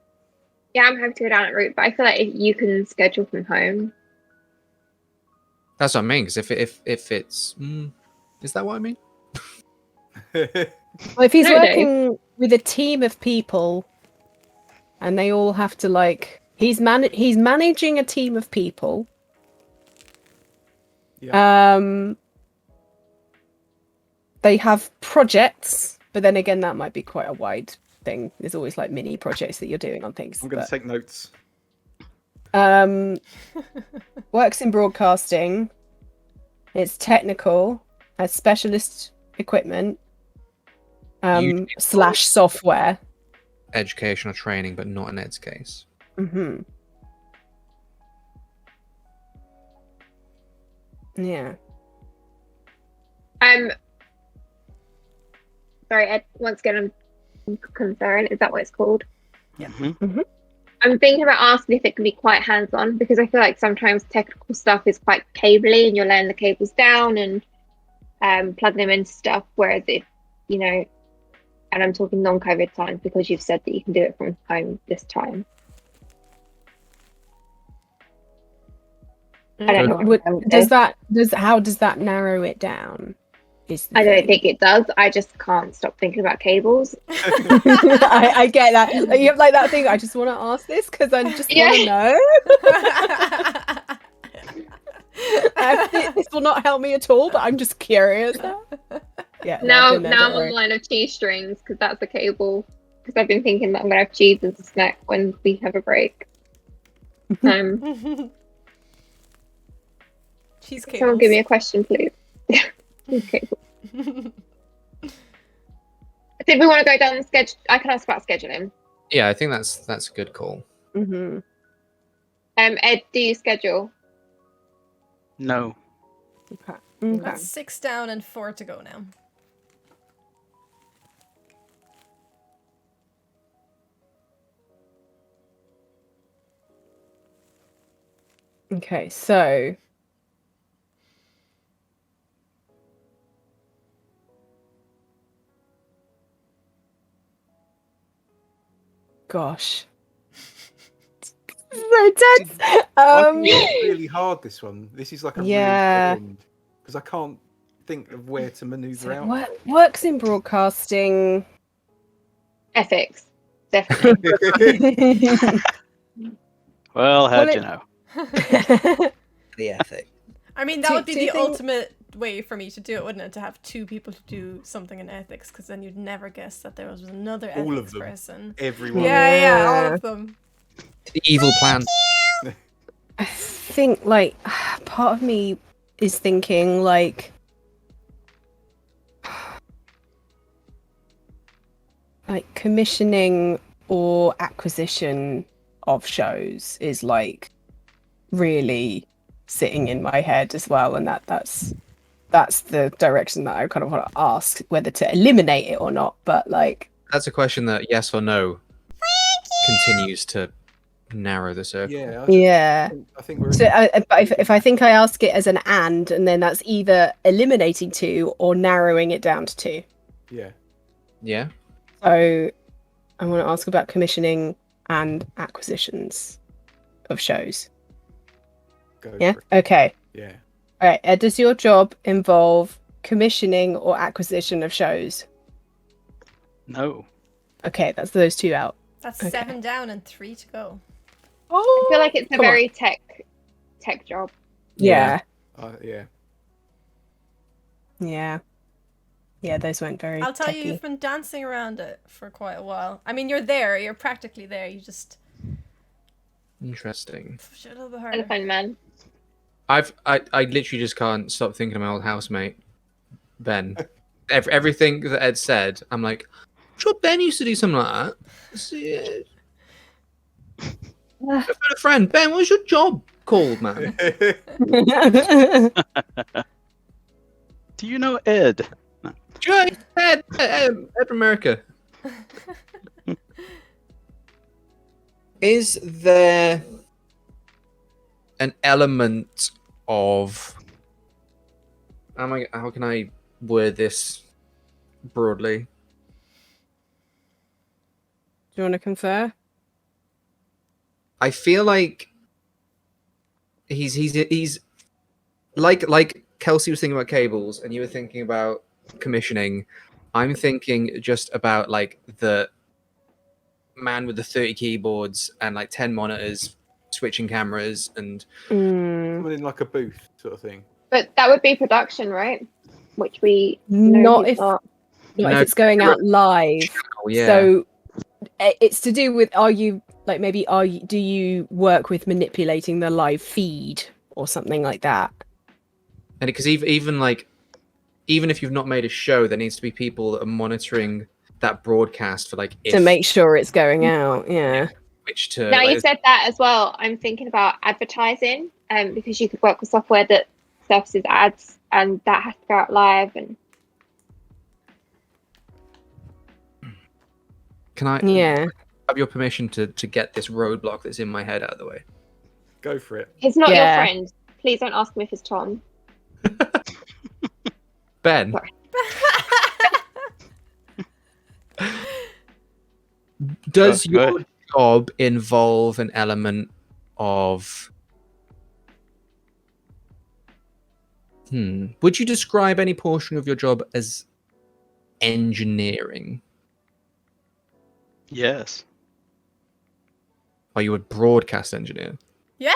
I'm happy to go down that route, but I feel like if you can schedule from home. That's what I mean. Because if it's, is that what I mean? Well, if he's working with a team of people, and they all have to he's managing a team of people. Yeah. They have projects, but then again, that might be quite a wide thing. There's always like mini projects that you're doing on things. I'm going to take notes. Works in broadcasting. It's technical, has specialist equipment, / software. Educational training, but not in Ed's case. Mm-hmm. Yeah. Sorry, Ed, once again, I'm concerned. Is that what it's called? Yeah. Mm-hmm. I'm thinking about asking if it can be quite hands-on, because I feel like sometimes technical stuff is quite cably and you're laying the cables down and plugging them into stuff, whereas if, you know, and I'm talking non-COVID times, because you've said that you can do it from home this time. I don't know. How does that narrow it down? I don't think it does. I just can't stop thinking about cables. I get that. You have like that thing. I just want to ask this because I just want to know. This will not help me at all, but I'm just curious. Yeah. Now I'm on the line of cheese strings, because that's a cable. Because I've been thinking that I'm gonna have cheese as a snack when we have a break. Cheese cables. Someone give me a question, please. Cheese cables. Did we want to go down the schedule? I can ask about scheduling. Yeah, I think that's a good call. Mm-hmm. Ed, do you schedule? No. Okay. That's 6 down and 4 to go now. Okay, so gosh. So tense. I think it's really hard, this one. This is like a really hard one, because I can't think of where to manoeuvre So out. what works in broadcasting? Ethics, definitely. Well, how'd Well, you know? The ethic. I mean, that Do- would be do you the think- ultimate way for me to do it, wouldn't it? To have two people to do something in ethics, because then you'd never guess that there was another All of ethics them. person. Everyone. Yeah, all Yeah. of them. The evil plan. I think, like, part of me is thinking, like, commissioning or acquisition of shows is, like, really sitting in my head as well, and that's the direction that I kind of want to ask, whether to eliminate it or not. But, like, That's a question that yes or no continues to narrow the circle. Yeah. yeah. I think we're. So, but if I think I ask it as an and then that's either eliminating two or narrowing it down to two. Yeah. Yeah. So I want to ask about commissioning and acquisitions of shows. Go Yeah? for it. Okay. Yeah. All right. Does your job involve commissioning or acquisition of shows? No. Okay, that's those two out. That's Okay. 7 down and 3 to go. I feel like it's a Come on. very tech job. Yeah. Yeah. Yeah. Yeah, those went very I'll tell you, techy. you've been dancing around it for quite a while. I mean, you're there. You're practically there. You just Interesting. push it a little bit And a harder. fun man. I literally just can't stop thinking of my old housemate, Ben. Everything that Ed said, I'm like, I'm sure Ben used to do something like that. See, I've got a friend. Ben, what's your job called, man? Do you know Ed? Sure, Ed from America. Is there an element of how can I word this broadly? Do you want to confer? I feel like he's like Kelsey was thinking about cables and you were thinking about commissioning. I'm thinking just about like the man with the 30 keyboards and like 10 monitors switching cameras and Someone in like a booth sort of thing. But that would be production, right? Which we know Not he's if not. not No, if it's going out live. oh, yeah. So it's to do with do you work with manipulating the live feed or something like that? And because even if you've not made a show, there needs to be people that are monitoring that broadcast for like To make sure it's going out, yeah. which to Now like, you said that as well. I'm thinking about advertising, because you could work with software that surfaces ads, and that has to go out live. And can I Yeah. have your permission to get this roadblock that's in my head out of the way? Go for it. he's not Yeah. your friend. Please don't ask him if it's Tom. Ben, Sorry. does Go your job involve an element of would you describe any portion of your job as engineering? Yes. Are you a broadcast engineer? Yeah,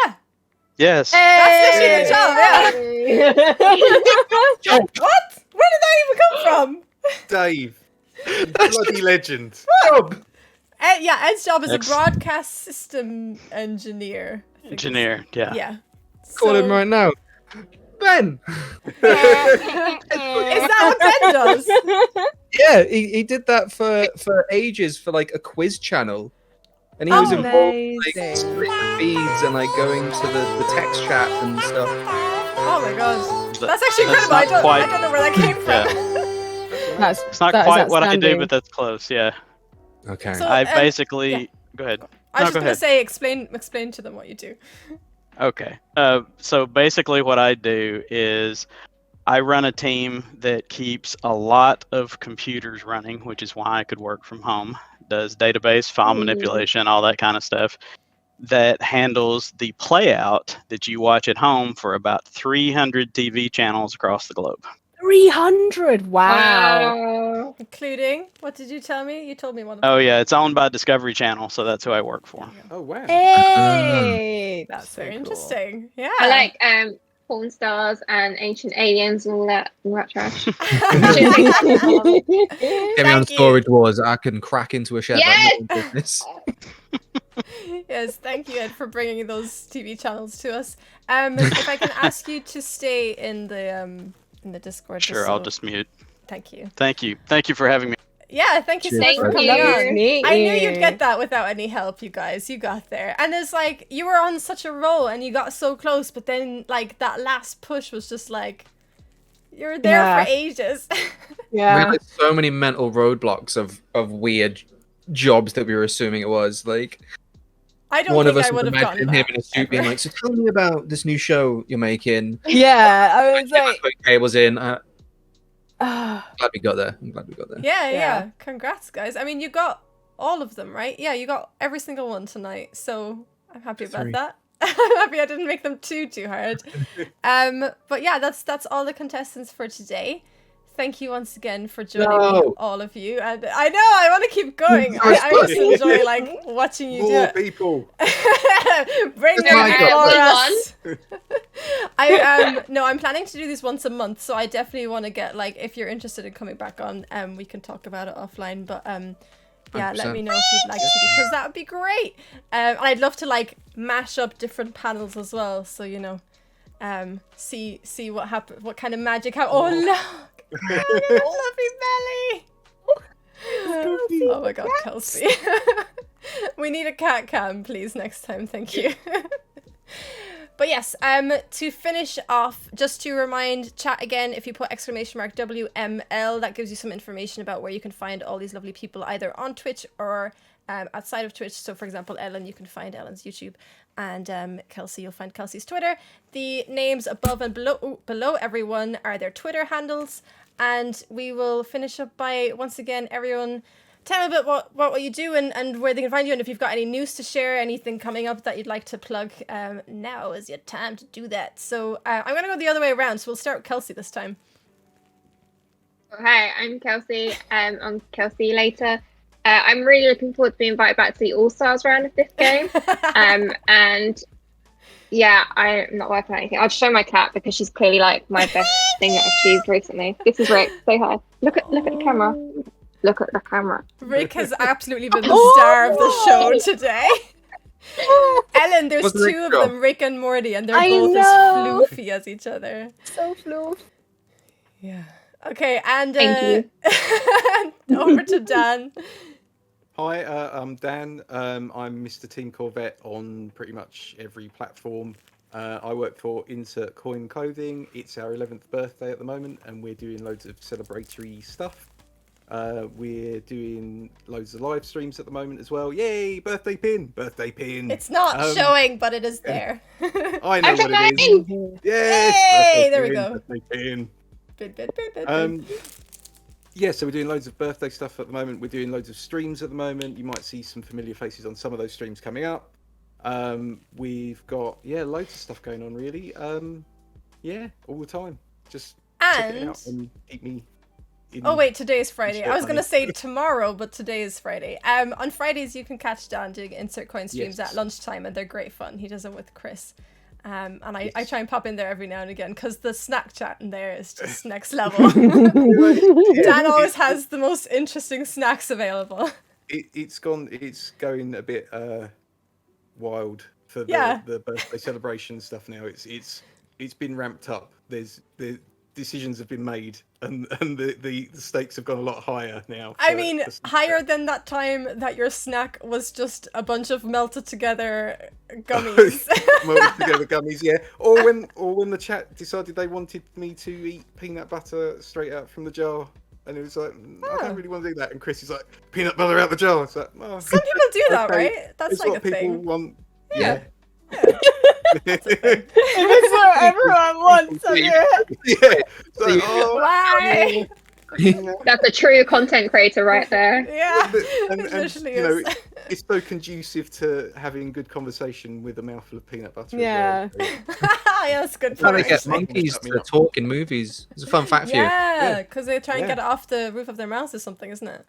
Yes. that's literally the job. Yeah. What? Where did that even come from? Dave, you bloody legend. Ed's job is a Ex- broadcast system engineer. I think it's- Engineer. Yeah. Yeah. Call him So- right now. Ben! Is that what Ben does? Yeah, he did that for ages for like a quiz channel. And he was involved in like Amazing. splitting the feeds and like going to the text chat and stuff. Oh my god. Th- That's actually that's incredible. I not don't, quite- I don't know where that came from. That's It's not that is quite what I do, outstanding. but that's close. Yeah. Okay. So- I yeah. basically go ahead. I was No, just go gonna say, explain to them what you do. Okay. So basically, what I do is I run a team that keeps a lot of computers running, which is why I could work from home. Does database, file manipulation, all that kind of stuff. That handles the playout that you watch at home for about 300 TV channels across the globe. 300. Wow. Wow. Including, what did you tell me? You told me one of Oh them. yeah, it's owned by Discovery Channel, so that's who I work for. Oh wow. Hey, that's Very so cool. interesting. Yeah. I like porn stars and ancient aliens and all that trash. Get me on Thank you. Storage Wars. I can crack into a shed Yes! like no one's business. Yes, thank you, Ed, for bringing those TV channels to us. If I can ask you to stay in the Discord. Sure, I'll just mute. Thank you. Thank you for having me. Yeah, thank you so much Cheers, for buddy. coming Thank on. you. I knew you'd get that without any help, you guys. You got there. And it's like, you were on such a roll and you got so close, but then, like, that last push was just like, you were there Yeah. for ages. We Yeah. had so many mental roadblocks of weird jobs that we were assuming it was. Like, I don't one of think us I was would have gotten imagining him that. in a suit being ever. like, so tell me about this new show you're making. Yeah, I was like, Put cables in. ah, Glad we got there. I'm glad we got there. Yeah. Yeah. Congrats, guys. I mean, you got all of them, right? Yeah, you got every single one tonight. So I'm happy about Three. that. I'm happy I didn't make them too hard. But yeah, that's all the contestants for today. Thank you once again for joining me, No. all of you. And I know I want to keep going. I just enjoy like watching you do More it. people. Bring That's my them job. for us. I'm planning to do this once a month, so I definitely want to get like if you're interested in coming back on, we can talk about it offline. But yeah, let 100%. me know if you'd like to because that would be great. And I'd love to like mash up different panels as well, so you know, see what happens, what kind of magic. Oh look, fluffy belly. Oh my god, Kelsey. We need a cat cam, please, next time. Thank you. But yes, to finish off, just to remind chat again, if you put !WML, that gives you some information about where you can find all these lovely people, either on Twitch or outside of Twitch. So for example, Ellen, you can find Ellen's YouTube, and Kelsey, you'll find Kelsey's Twitter. The names above and below everyone are their Twitter handles. And we will finish up by, once again, everyone, tell me a bit what you do and where they can find you, and if you've got any news to share, anything coming up that you'd like to plug, now is your time to do that. So I'm going to go the other way around, so we'll start with Kelsey this time. Hi, I'm Kelsey. I'm Kelsey later. I'm really looking forward to being invited back to the All-Stars round of this game. And yeah, I'm not working on anything. I'll show my cat because she's clearly like my best thing that I've achieved recently. This is Rick. Say hi. Look at the camera. Look at the camera. Rick has absolutely been the star of the show today. Ellen, there's What's Rick two of from? them, Rick and Morty, and they're I both know. as floofy as each other. so floof. Yeah. Okay, and Thank over to Dan. Hi, I'm Dan. I'm Mr. Team Corvette on pretty much every platform. I work for Insert Coin Clothing. It's our 11th birthday at the moment, and we're doing loads of celebratory stuff. We're doing loads of live streams at the moment as well. Yay! Birthday pin! Birthday pin! It's not showing, but it is there. I know what it is. Yes! Hey, birthday there we pin, go. Birthday pin. Bid. Yeah, so we're doing loads of birthday stuff at the moment. We're doing loads of streams at the moment. You might see some familiar faces on some of those streams coming up. We've got, loads of stuff going on, really. All the time. Just check it out and keep me in. Oh wait, today is Friday. I was Money. gonna say tomorrow, but today is Friday. On Fridays you can catch Dan doing Insert Coin streams Yes. at lunchtime, and they're great fun. He does them with Chris. And I try and pop in there every now and again because the snack chat in there is just next level. Dan always has the most interesting snacks available. It's going a bit wild for the birthday celebration stuff now. It's been ramped up. The decisions have been made, and the stakes have gone a lot higher now. I mean, higher than that time that your snack was just a bunch of melted together gummies. Melted together gummies, yeah. Or when the chat decided they wanted me to eat peanut butter straight out from the jar. And it was like, I don't really want to do that. And Chris is like, peanut butter out the jar. It's like, oh, Some people do that, okay. right? That's It's like what a people thing. want. Yeah. It's what everyone wants. Yeah. So, Why? That's a true content creator right there. Yeah. and It literally you know, is. It's so conducive to having good conversation with a mouthful of peanut butter. Yeah. As well. Yeah, that's good. How they point. get monkeys to talk in movies. It's a fun fact for you. Yeah, because they try and Yeah. get it off the roof of their mouths or something, isn't it?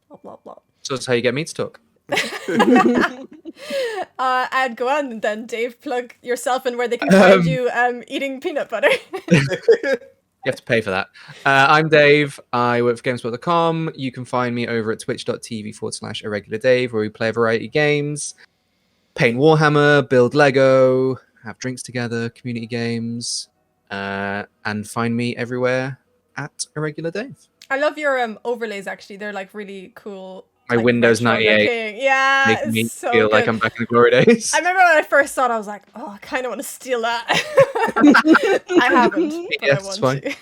Blah blah blah. So that's how you get me to talk. And go on then, Dave. Plug yourself and where they can find you eating peanut butter. You have to pay for that. I'm Dave. I work for Gamespot.com. You can find me over at twitch.tv/irregulardave, where we play a variety of games, paint Warhammer, build Lego, have drinks together, community games, and find me everywhere at Irregular Dave. I love your overlays. Actually, they're like really cool. My like, Windows retro 98 looking. Yeah, making me it's so feel good. like I'm back in the glory days. I remember when I first saw it, I was like, oh, I kind of want to steal that. I haven't, but Yes, I it's want to.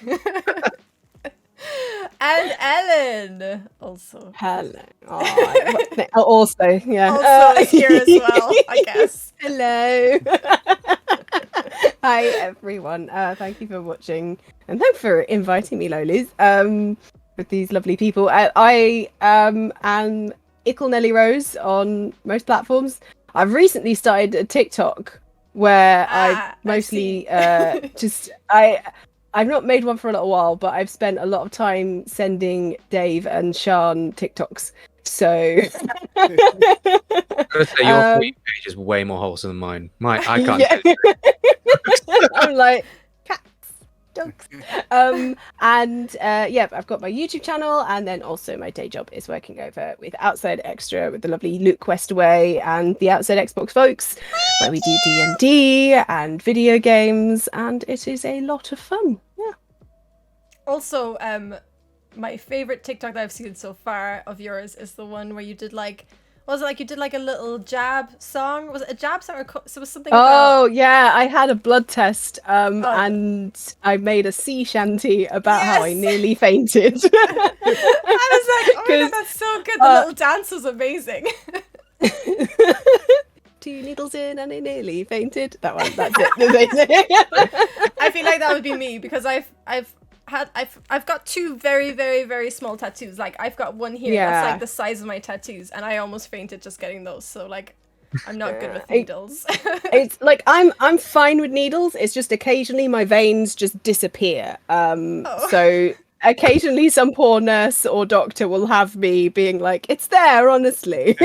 And Ellen also. Hello. Also, yeah. Also is here as well, I guess. Hello. Hi, everyone. Thank you for watching, and thanks for inviting me, Lolies. With these lovely people. I am Ickle Nelly Rose on most platforms. I've recently started a TikTok where I mostly I've not made one for a little while, but I've spent a lot of time sending Dave and Sean TikToks. So I gotta say, your tweet page is way more wholesome than mine. I can't. Yeah. I'm like cats, dogs. Yeah, I've got my YouTube channel, and then also my day job is working over with Outside Extra with the lovely Luke Westaway and the Outside Xbox folks, where we do D&D and video games, and it is a lot of fun. Yeah. Also, my favorite TikTok that I've seen so far of yours is the one where you did like, was it like you did like a little jab song? Was it a jab song or so? It was something. Oh yeah, I had a blood test, and I made a sea shanty about how I nearly fainted. I was like, oh my god, that's so good. The little dance was amazing. 2 needles in and I nearly fainted. That one. That's it. I feel like that would be me because I've got 2 very, very, very small tattoos. Like I've got one here that's like the size of my tattoos, and I almost fainted just getting those. So like, I'm not good with needles. It's like I'm fine with needles. It's just occasionally my veins just disappear. So occasionally some poor nurse or doctor will have me being like, "It's there, honestly."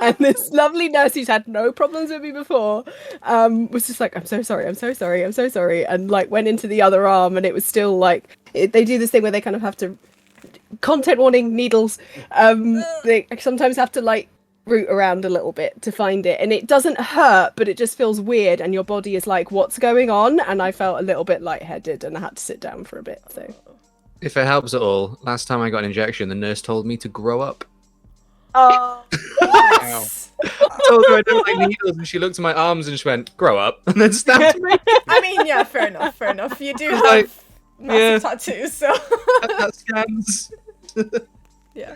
And this lovely nurse who's had no problems with me before was just like, I'm so sorry, and like went into the other arm, and it was still like they do this thing where they kind of have to content warning needles. They sometimes have to like root around a little bit to find it, and it doesn't hurt, but it just feels weird, and your body is like, what's going on? And I felt a little bit lightheaded, and I had to sit down for a bit. So If it helps at all, last time I got an injection, the nurse told me to grow up. oh Wow. I told her I don't like needles, and she looked at my arms and she went, "Grow up," and then stabbed me. I mean, yeah, fair enough. You do have like, massive tattoos, so that scans. yeah.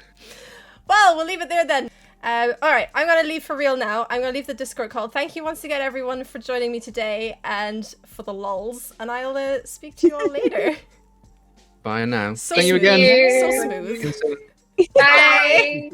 Well, we'll leave it there then. All right, I'm gonna leave for real now. I'm gonna leave the Discord call. Thank you once again, everyone, for joining me today and for the lols. And I'll speak to you all later. Bye now. So Thank you again. So smooth. Bye.